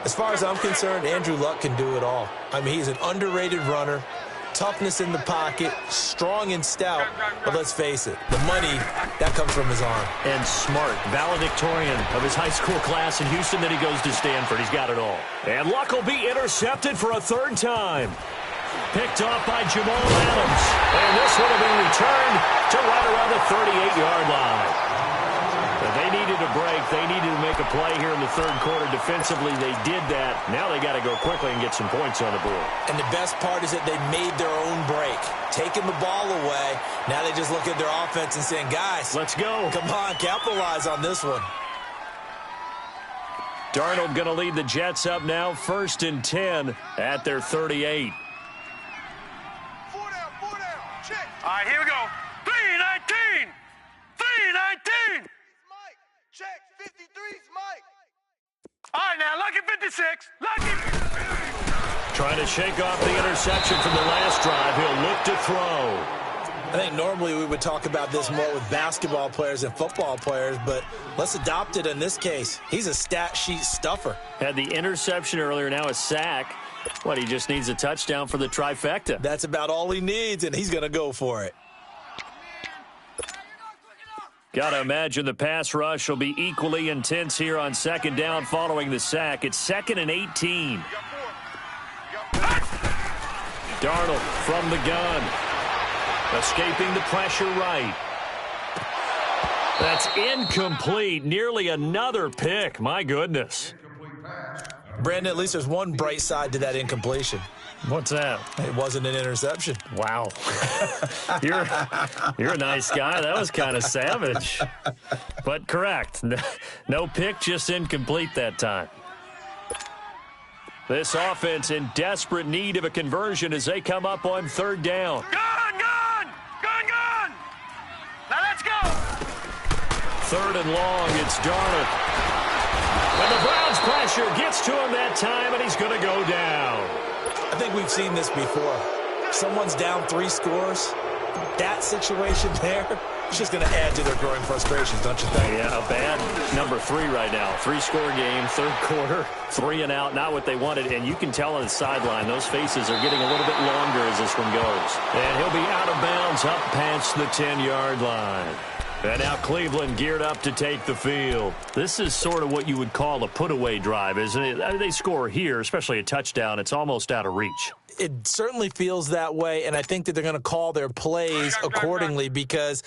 As far as I'm concerned, Andrew Luck can do it all. I mean, he's an underrated runner, toughness in the pocket, strong and stout. But let's face it, the money, that comes from his arm. And smart, valedictorian of his high school class in Houston. Then he goes to Stanford. He's got it all. And Luck will be intercepted for a 3rd time. Picked off by Jamal Adams. And this would have been returned to right around the 38-yard line. But they needed a break. They needed to make a play here in the third quarter. Defensively, they did that. Now they got to go quickly and get some points on the board. And the best part is that they made their own break. Taking the ball away. Now they just look at their offense and saying, guys, let's go. Come on, capitalize on this one. Darnold going to lead the Jets up now, 1st and 10 at their 38. 4 down, check. All right, here we go. 3-19. 3-19. Mike, check. 53's Mike. All right, now, lucky 56. Lucky. Trying to shake off the interception from the last drive. He'll look to throw. I think normally we would talk about this more with basketball players and football players, but let's adopt it in this case. He's a stat sheet stuffer. Had the interception earlier, now a sack. What, he just needs a touchdown for the trifecta. That's about all he needs, and he's going to go for it. Got to imagine the pass rush will be equally intense here on 2nd down following the sack. It's 2nd and 18. Darnold from the gun. Escaping the pressure right. That's incomplete. Nearly another pick. My goodness. Brandon, at least there's one bright side to that incompletion. What's that? It wasn't an interception. Wow. You're a nice guy. That was kind of savage. But correct. No pick, just incomplete that time. This offense in desperate need of a conversion as they come up on 3rd down. Gun! Now let's go! 3rd and long, it's Darnold. And the Browns pressure gets to him that time, and he's going to go down. I think we've seen this before. Someone's down 3 scores. That situation there, it's just going to add to their growing frustrations, don't you think? Yeah, a bad number 3 right now. 3-score game, 3rd quarter, 3 and out, not what they wanted. And you can tell on the sideline, those faces are getting a little bit longer as this one goes. And he'll be out of bounds up past the 10-yard line. And now Cleveland geared up to take the field. This is sort of what you would call a put-away drive, isn't it? They score here, especially a touchdown. It's almost out of reach. It certainly feels that way, and I think that they're going to call their plays accordingly because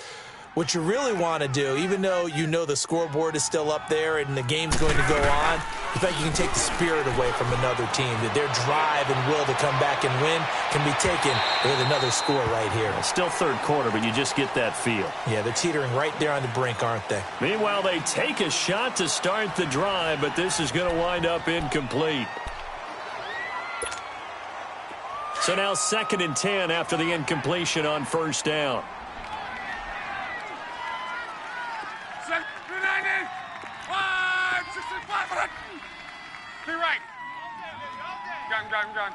what you really want to do, even though you know the scoreboard is still up there and the game's going to go on, in fact, you can take the spirit away from another team, that their drive and will to come back and win can be taken with another score right here. Still 3rd quarter, but you just get that feel. Yeah, they're teetering right there on the brink, aren't they? Meanwhile, they take a shot to start the drive, but this is going to wind up incomplete. So now 2nd and 10 after the incompletion on 1st down. Right. Gun.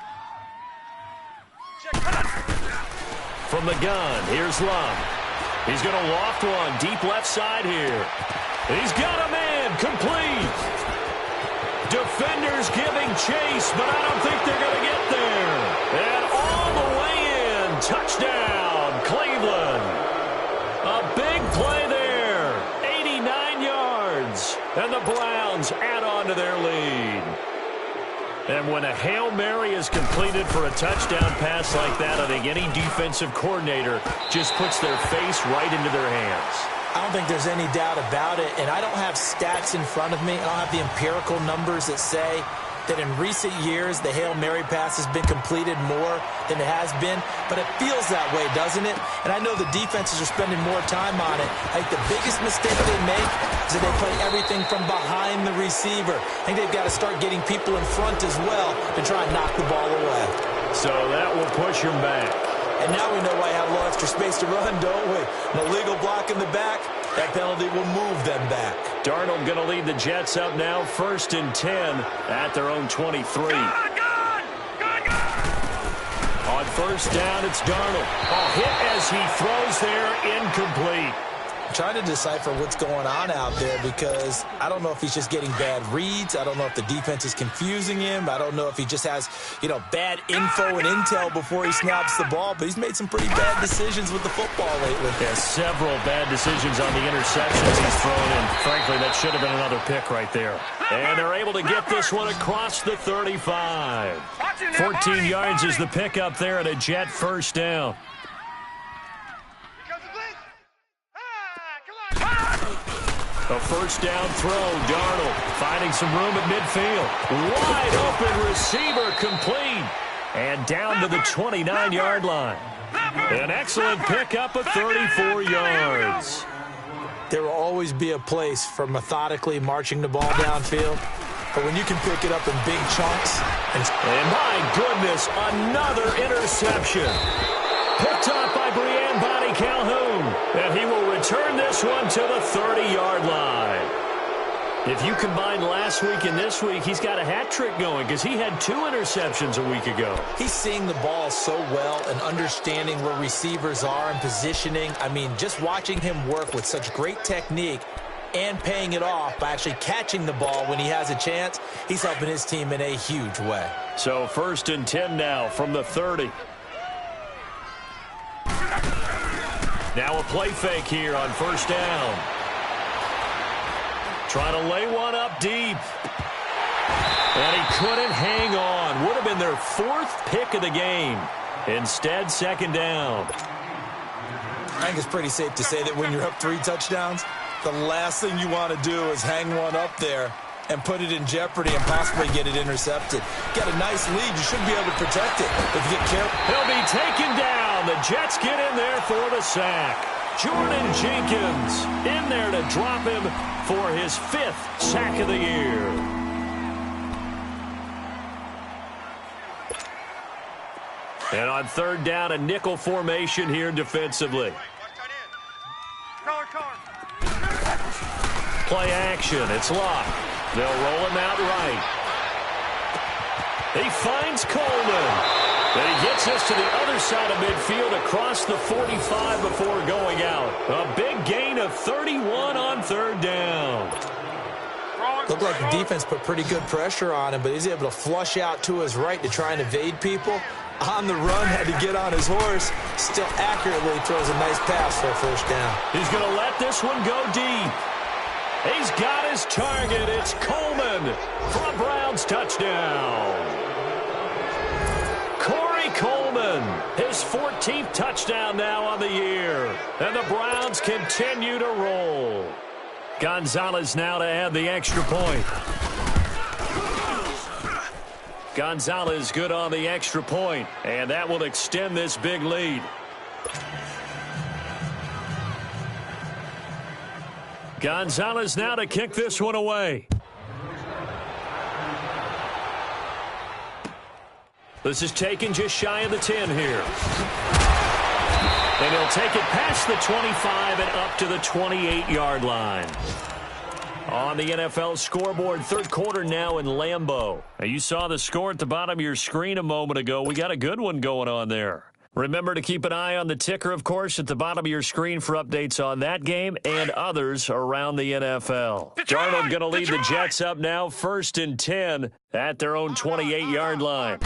From the gun, here's Love. He's going to loft one deep left side here. He's got a man complete. Defenders giving chase, but I don't think they're going to get there. And all the way in, touchdown, Cleveland. A big play there, 89 yards. And the Browns add on to their lead. And when a Hail Mary is completed for a touchdown pass like that, I think any defensive coordinator just puts their face right into their hands. I don't think there's any doubt about it, and I don't have stats in front of me. I don't have the empirical numbers that say that in recent years the Hail Mary pass has been completed more than it has been, but it feels that way, doesn't it? And I know the defenses are spending more time on it. I think the biggest mistake they make is that they play everything from behind the receiver. I think they've got to start getting people in front as well to try and knock the ball away. So that will push him back. And now we know why I have a little extra space to run, don't we? An illegal block in the back, that penalty will move them back. Darnold going to lead the Jets up now, 1st and 10 at their own 23. Gun! On 1st down, it's Darnold. A hit as he throws there, incomplete. I'm trying to decipher what's going on out there because I don't know if he's just getting bad reads. I don't know if the defense is confusing him. I don't know if he just has, bad info and intel before he snaps the ball. But he's made some pretty bad decisions with the football lately. Yeah, several bad decisions on the interceptions he's thrown in. Frankly, that should have been another pick right there. And they're able to get this one across the 35. 14 yards is the pickup there at a Jet 1st down. A first down throw. Darnold finding some room at midfield. Wide open receiver complete. And down to the 29-yard line. An excellent pickup of 34 yards. There will always be a place for methodically marching the ball downfield. But when you can pick it up in big chunks. And my goodness, another interception. Picked up by Brian Bonnie Calhoun. And he will return this one to the 30-yard line. If you combine last week and this week, he's got a hat trick going because he had 2 interceptions a week ago. He's seeing the ball so well and understanding where receivers are and positioning. I mean, just watching him work with such great technique and paying it off by actually catching the ball when he has a chance, he's helping his team in a huge way. So 1st and 10 now from the 30. Now a play fake here on 1st down. Trying to lay one up deep. And he couldn't hang on. Would have been their 4th pick of the game. Instead, 2nd down. I think it's pretty safe to say that when you're up 3 touchdowns, the last thing you want to do is hang one up there and put it in jeopardy and possibly get it intercepted. Got a nice lead. You should be able to protect it. If you get careful. He'll be taken down. The Jets get in there for the sack. Jordan Jenkins in there to drop him for his 5th sack of the year. And on 3rd down, a nickel formation here defensively. Play action. It's locked. They'll roll him out right. He finds Coleman. And he gets us to the other side of midfield across the 45 before going out. A big gain of 31 on 3rd down. Looked like the defense put pretty good pressure on him, but he's able to flush out to his right to try and evade people. On the run, had to get on his horse. Still accurately throws a nice pass for a 1st down. He's going to let this one go deep. He's got his target. It's Coleman for a Browns touchdown. Coleman, his 14th touchdown now on the year. And the Browns continue to roll. Gonzalez now to add the extra point. Gonzalez good on the extra point, and that will extend this big lead. Gonzalez now to kick this one away. This is taken just shy of the 10 here. And he'll take it past the 25 and up to the 28-yard line. On the NFL scoreboard, 3rd quarter now in Lambeau. Now, you saw the score at the bottom of your screen a moment ago. We got a good one going on there. Remember to keep an eye on the ticker, of course, at the bottom of your screen for updates on that game and others around the NFL. Darnold going to lead the Jets up now, 1st and 10 at their own 28-yard line.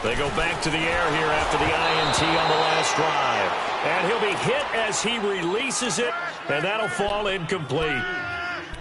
They go back to the air here after the INT on the last drive. And he'll be hit as he releases it, and that'll fall incomplete.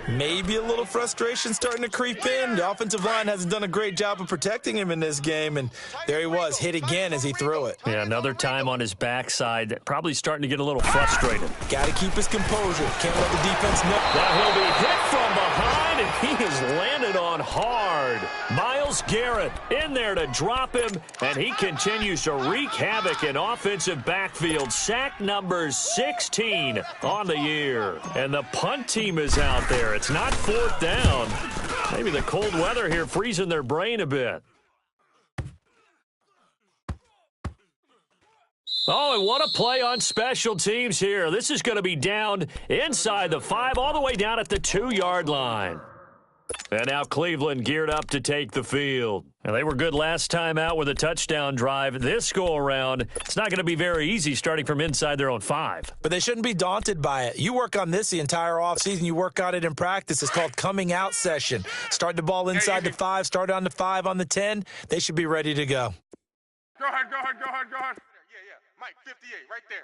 Maybe a little frustration starting to creep in. The offensive line hasn't done a great job of protecting him in this game, and there he was, hit again as he threw it. Yeah, another time on his backside, probably starting to get a little frustrated. Got to keep his composure. Can't let the defense know. Now he'll be hit from behind, and he has landed on hard. Myles Garrett in there to drop him, and he continues to wreak havoc in offensive backfield. Sack number 16 on the year. And the punt team is out there. It's not 4th down. Maybe the cold weather here freezing their brain a bit. Oh, and what a play on special teams here. This is going to be down inside the 5, all the way down at the 2-yard line. And now Cleveland geared up to take the field. And they were good last time out with a touchdown drive. This go-around, it's not going to be very easy starting from inside their own 5. But they shouldn't be daunted by it. You work on this the entire offseason. You work on it in practice. It's called coming out session. Start the ball inside the 5, start on the 5, on the 10. They should be ready to go. Go ahead. Yeah. Mike, 58, right there.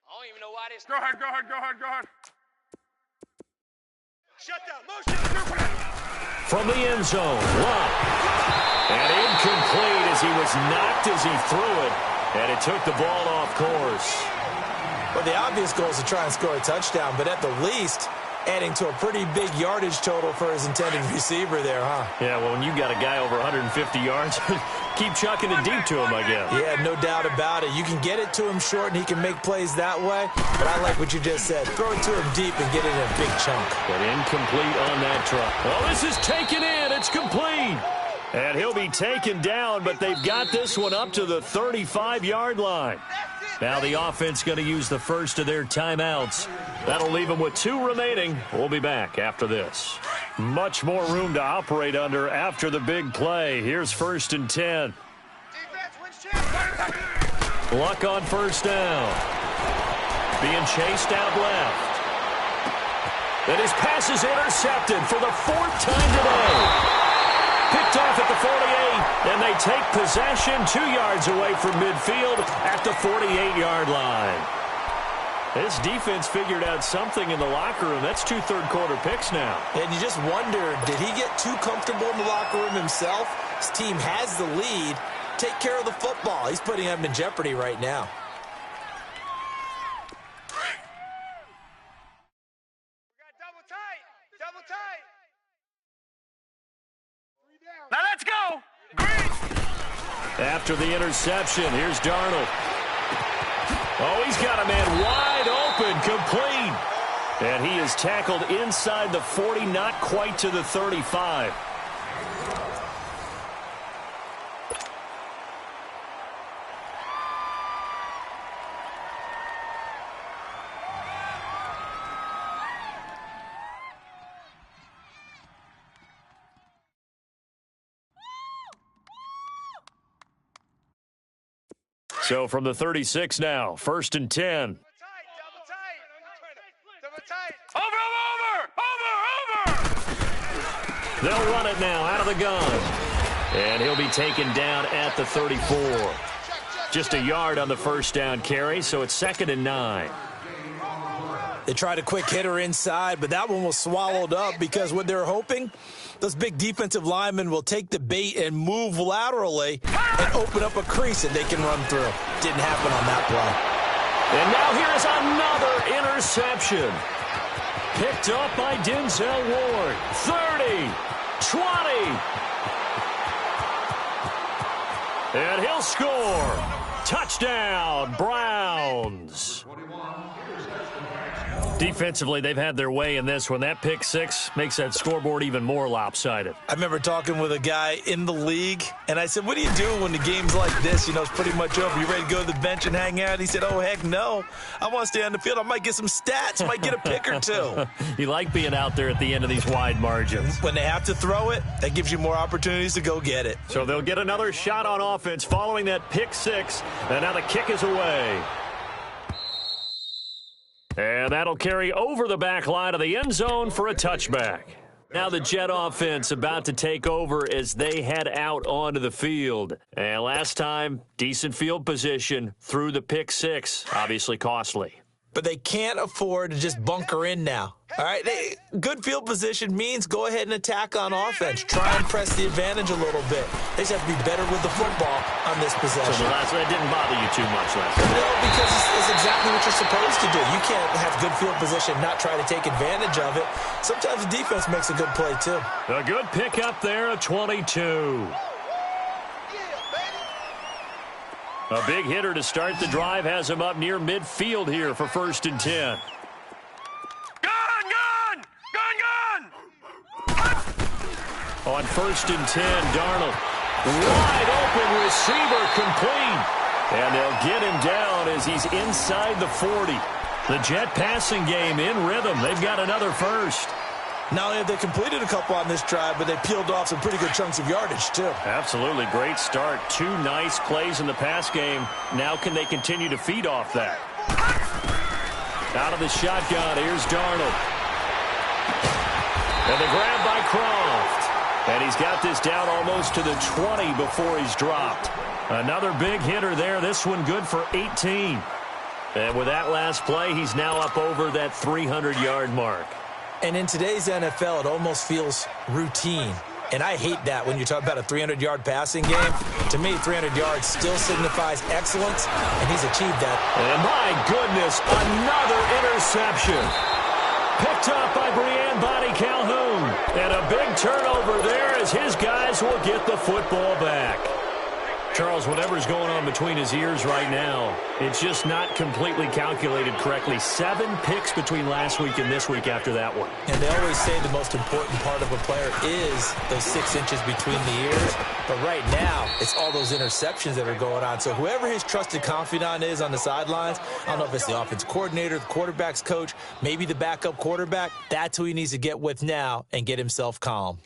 I don't even know why this. Go ahead. Shut down, motion. From the end zone, Love. And incomplete as he was knocked as he threw it. And it took the ball off course. What Well, the obvious goal is to try and score a touchdown, but at the least, adding to a pretty big yardage total for his intended receiver there, huh? Yeah, well, when you got a guy over 150 yards, keep chucking it deep to him, I guess. Yeah, no doubt about it. You can get it to him short, and he can make plays that way. But I like what you just said. Throw it to him deep and get it in a big chunk. But incomplete on that try. Oh, this is taken in. It's complete. And he'll be taken down, but they've got this one up to the 35-yard line. Now the offense going to use the first of their timeouts. That'll leave them with 2 remaining. We'll be back after this. Much more room to operate under after the big play. Here's 1st and 10. Luck on first down. Being chased out left. Then his pass is intercepted for the 4th time today. Picked off at the 48, and they take possession 2 yards away from midfield at the 48-yard line. This defense figured out something in the locker room. That's 2 third-quarter picks now. And you just wonder, did he get too comfortable in the locker room himself? His team has the lead. Take care of the football. He's putting them in jeopardy right now. Now let's go. Green. After the interception, here's Darnold. Oh, he's got a man wide open, complete. And he is tackled inside the 40, not quite to the 35. So from the 36 now, 1st and 10. They'll run it now out of the gun. And he'll be taken down at the 34. Just a yard on the first down carry, so it's 2nd and 9. They tried a quick hitter inside, but that one was swallowed up because what they're hoping, those big defensive linemen will take the bait and move laterally and open up a crease that they can run through. Didn't happen on that play. And now here's another interception. Picked up by Denzel Ward. 30, 20. And he'll score. Touchdown, Browns. Defensively, they've had their way in this one. That pick 6 makes that scoreboard even more lopsided. I remember talking with a guy in the league, and I said, what do you do when the game's like this? You know, it's pretty much over. You ready to go to the bench and hang out? He said, oh, heck no. I want to stay on the field. I might get some stats. Might get a pick or 2. You like being out there at the end of these wide margins. When they have to throw it, that gives you more opportunities to go get it. So they'll get another shot on offense following that pick 6, and now the kick is away. And that'll carry over the back line of the end zone for a touchback. Now the Jet offense about to take over as they head out onto the field. And last time, decent field position through the pick 6. Obviously costly. But they can't afford to just bunker in now. All right, good field position means go ahead and attack on offense. Try and press the advantage a little bit. They just have to be better with the football on this possession. So that didn't bother you too much last time? No, because it's exactly what you're supposed to do. You can't have good field position, not try to take advantage of it. Sometimes the defense makes a good play, too. A good pickup there at 22. A big hitter to start the drive has him up near midfield here for 1st and 10. On 1st and 10, Darnold. Wide open receiver complete. And they'll get him down as he's inside the 40. The Jet passing game in rhythm. They've got another first. Not only have they completed a couple on this drive, but they peeled off some pretty good chunks of yardage, too. Absolutely. Great start. 2 nice plays in the pass game. Now can they continue to feed off that? Out of the shotgun, here's Darnold. And the grab by Croft. And he's got this down almost to the 20 before he's dropped. Another big hitter there. This one good for 18. And with that last play, he's now up over that 300-yard mark. And in today's NFL, it almost feels routine. And I hate that when you talk about a 300-yard passing game. To me, 300 yards still signifies excellence, and he's achieved that. And my goodness, another interception. Picked up by Brianne Bonnie Calhoun. And a big turnover there as his guys will get the football back. Charles, whatever's going on between his ears right now, it's just not completely calculated correctly. 7 picks between last week and this week after that one. And they always say the most important part of a player is those 6 inches between the ears. But right now, it's all those interceptions that are going on. So whoever his trusted confidant is on the sidelines, I don't know if it's the offensive coordinator, the quarterback's coach, maybe the backup quarterback, that's who he needs to get with now and get himself calm.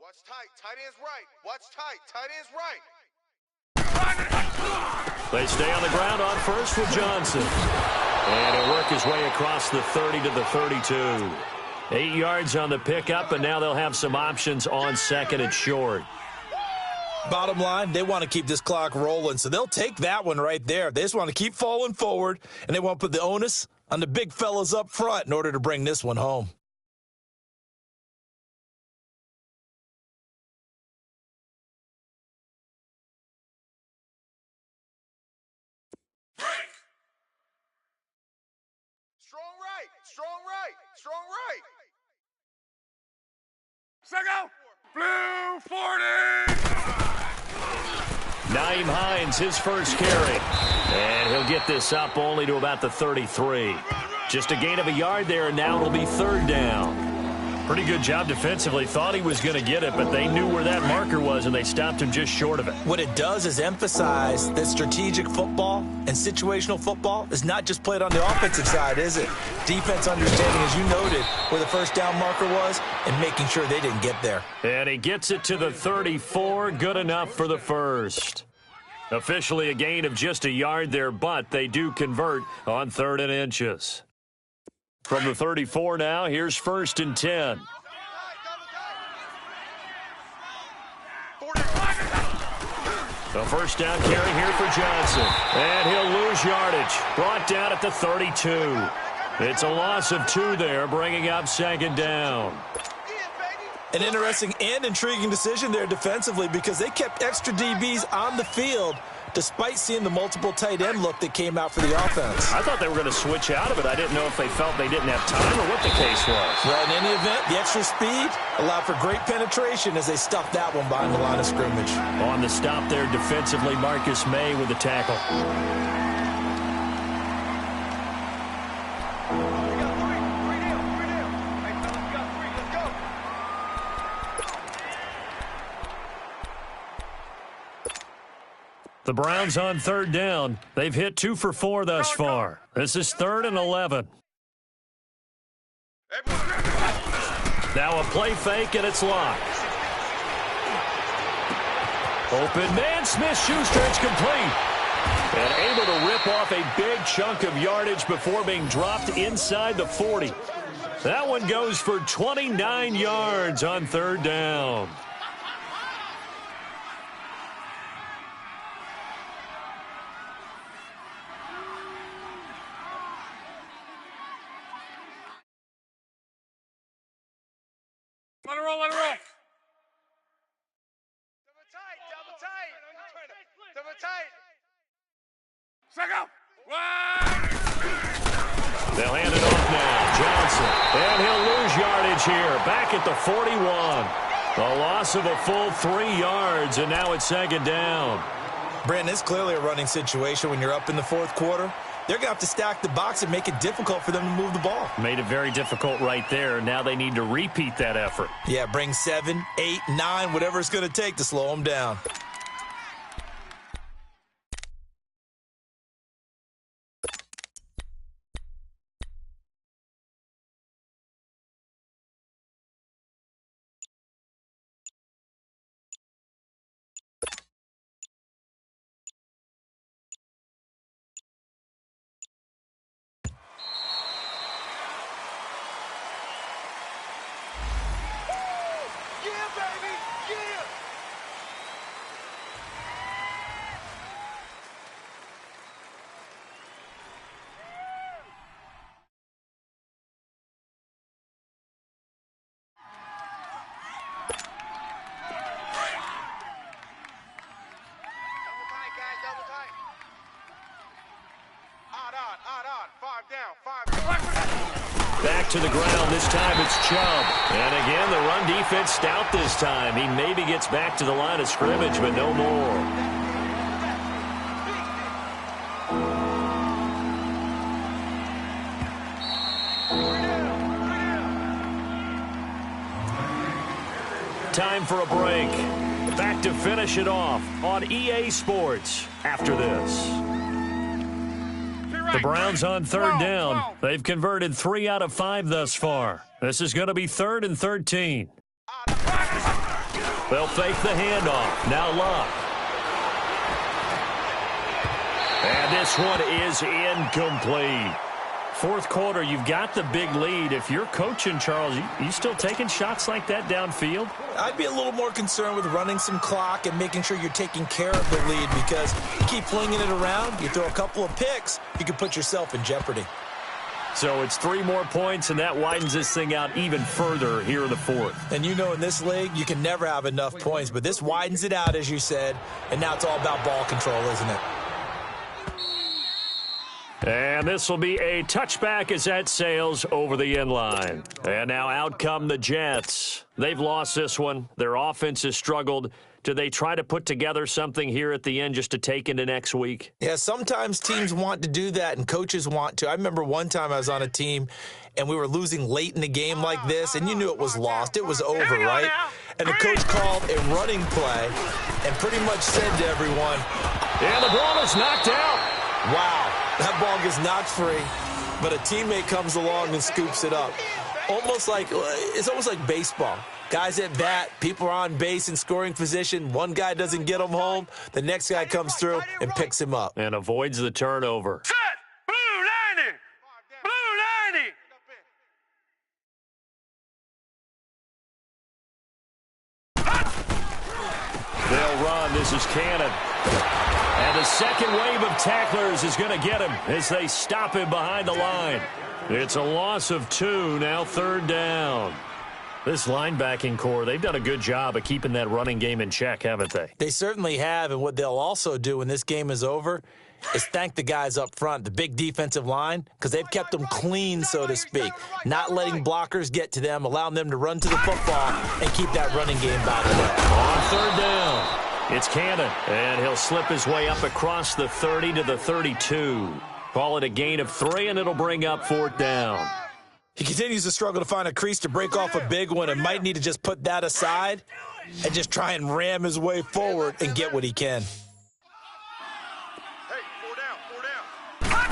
Watch tight. Tight end's right. Watch tight. Tight end's right. They stay on the ground on first with Johnson. And he'll work his way across the 30 to the 32. 8 yards on the pickup, and now they'll have some options on second and short. Bottom line, they want to keep this clock rolling, so they'll take that one right there. They just want to keep falling forward, and they want to put the onus on the big fellas up front in order to bring this one home. Strong right. Strong right. Strong right. Second. Blue 40. Naeem Hines, his first carry. And he'll get this up only to about the 33. Just a gain of a yard there, and now it'll be third down. Pretty good job defensively. Thought he was going to get it, but they knew where that marker was, and they stopped him just short of it. What it does is emphasize that strategic football and situational football is not just played on the offensive side, is it? Defense understanding, as you noted, where the first down marker was and making sure they didn't get there. And he gets it to the 34. Good enough for the first. Officially a gain of just a yard there, but they do convert on 3rd and inches. From the 34 now, here's 1st and 10. The first down carry here for Johnson. And he'll lose yardage. Brought down at the 32. It's a loss of 2 there, bringing up 2nd down. An interesting and intriguing decision there defensively because they kept extra DBs on the field despite seeing the multiple tight end look that came out for the offense. I thought they were going to switch out of it. I didn't know if they felt they didn't have time or what the case was. Well, in any event, the extra speed allowed for great penetration as they stuffed that one behind the line of scrimmage. On the stop there defensively, Marcus May with the tackle. The Browns on 3rd down. They've hit 2 for 4 thus far. This is 3rd and 11. Now a play fake, and it's locked. Open man, Smith-Schuster, it's complete. And able to rip off a big chunk of yardage before being dropped inside the 40. That one goes for 29 yards on 3rd down. Let it roll, let it roll. Double tight. Double tight. Second. One. They'll hand it off now. Johnson. And he'll lose yardage here. Back at the 41. A loss of a full 3 yards, and now it's 2nd down. Brandon, it's clearly a running situation when you're up in the 4th quarter. They're going to have to stack the box and make it difficult for them to move the ball. Made it very difficult right there. Now they need to repeat that effort. Yeah, bring 7, 8, 9, whatever it's going to take to slow them down. Back to the ground. This time it's Chubb. And again, the run defense stout this time. He maybe gets back to the line of scrimmage, but no more. Time for a break. Back to finish it off on EA Sports after this. The Browns on third down. They've converted 3 out of 5 thus far. This is going to be 3rd and 13. They'll fake the handoff. Now Luck. And this one is incomplete. Fourth quarter, you've got the big lead. If you're coaching, Charles, you still taking shots like that downfield? I'd be a little more concerned with running some clock and making sure you're taking care of the lead, because you keep flinging it around, you throw a couple of picks, you can put yourself in jeopardy. So it's 3 more points, and that widens this thing out even further here in the fourth. And you know, in this league, you can never have enough points, but this widens it out, as you said, and now it's all about ball control, isn't it? And this will be a touchback as that sails over the end line. And now out come the Jets. They've lost this one. Their offense has struggled. Do they try to put together something here at the end just to take into next week? Yeah, sometimes teams want to do that and coaches want to. I remember one time I was on a team and we were losing late in the game like this, and you knew it was lost. It was over, right? And the coach called a running play and pretty much said to everyone, and the ball is knocked out. Wow. That ball gets knocked free, but a teammate comes along and scoops it up. It's almost like baseball. Guys at bat, people are on base in scoring position. One guy doesn't get him home. The next guy comes through and picks him up. And avoids the turnover. Set! Blue 90! Blue 90! They'll run. This is Cannon. And the second wave of tacklers is going to get him as they stop him behind the line. It's a loss of 2, now 3rd down. This linebacking core, they've done a good job of keeping that running game in check, haven't they? They certainly have, and what they'll also do when this game is over is thank the guys up front, the big defensive line, because they've kept them clean, so to speak, not letting blockers get to them, allowing them to run to the football and keep that running game bottled up. On 3rd down. It's Cannon, and he'll slip his way up across the 30 to the 32. Call it a gain of 3, and it'll bring up 4th down. He continues to struggle to find a crease to break off a big one and might need to just put that aside and just try and ram his way forward and get what he can. Hey, 4 down.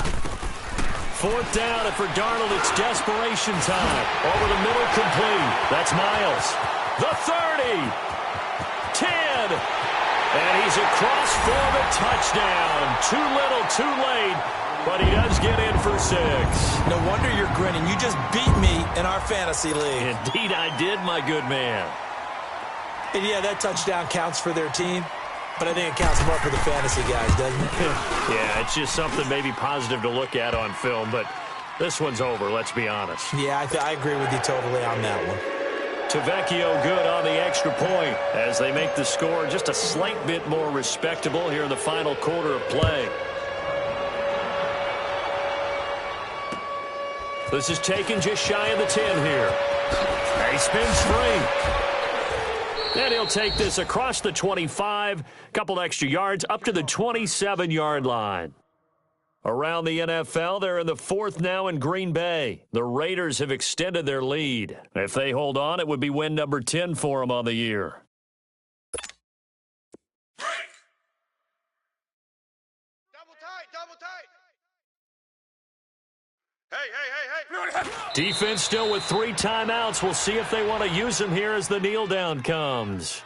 4th down, and for Darnold, it's desperation time. Over the middle, complete. That's Miles. The 30. 10. And he's across for the touchdown. Too little, too late, but he does get in for 6. No wonder you're grinning. You just beat me in our fantasy league. Indeed I did, my good man. And yeah, that touchdown counts for their team, but I think it counts more for the fantasy guys, doesn't it? Yeah, it's just something maybe positive to look at on film, but this one's over, let's be honest. Yeah, I agree with you totally on that one. Tavecchio good on the extra point as they make the score just a slight bit more respectable here in the final quarter of play. This is taken just shy of the 10 here. He spins free. And he'll take this across the 25, couple extra yards up to the 27-yard line. Around the NFL, they're in the 4th now in Green Bay. The Raiders have extended their lead. If they hold on, it would be win number 10 for them on the year. Double tight. Hey. Defense still with 3 timeouts. We'll see if they want to use them here as the kneel down comes.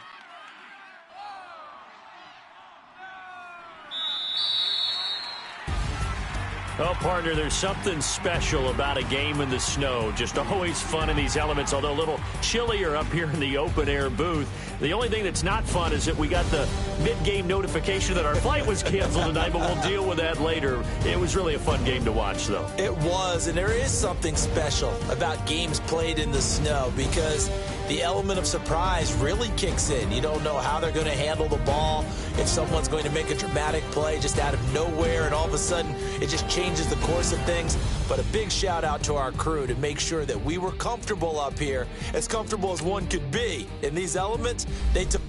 Oh, partner, there's something special about a game in the snow. Just always fun in these elements, although a little chillier up here in the open-air booth. The only thing that's not fun is that we got the mid-game notification that our flight was canceled tonight, but we'll deal with that later. It was really a fun game to watch, though. It was, and there is something special about games played in the snow because the element of surprise really kicks in. You don't know how they're going to handle the ball, if someone's going to make a dramatic play just out of nowhere, and all of a sudden it just changes the course of things. But a big shout out to our crew to make sure that we were comfortable up here, as comfortable as one could be. In these elements, they took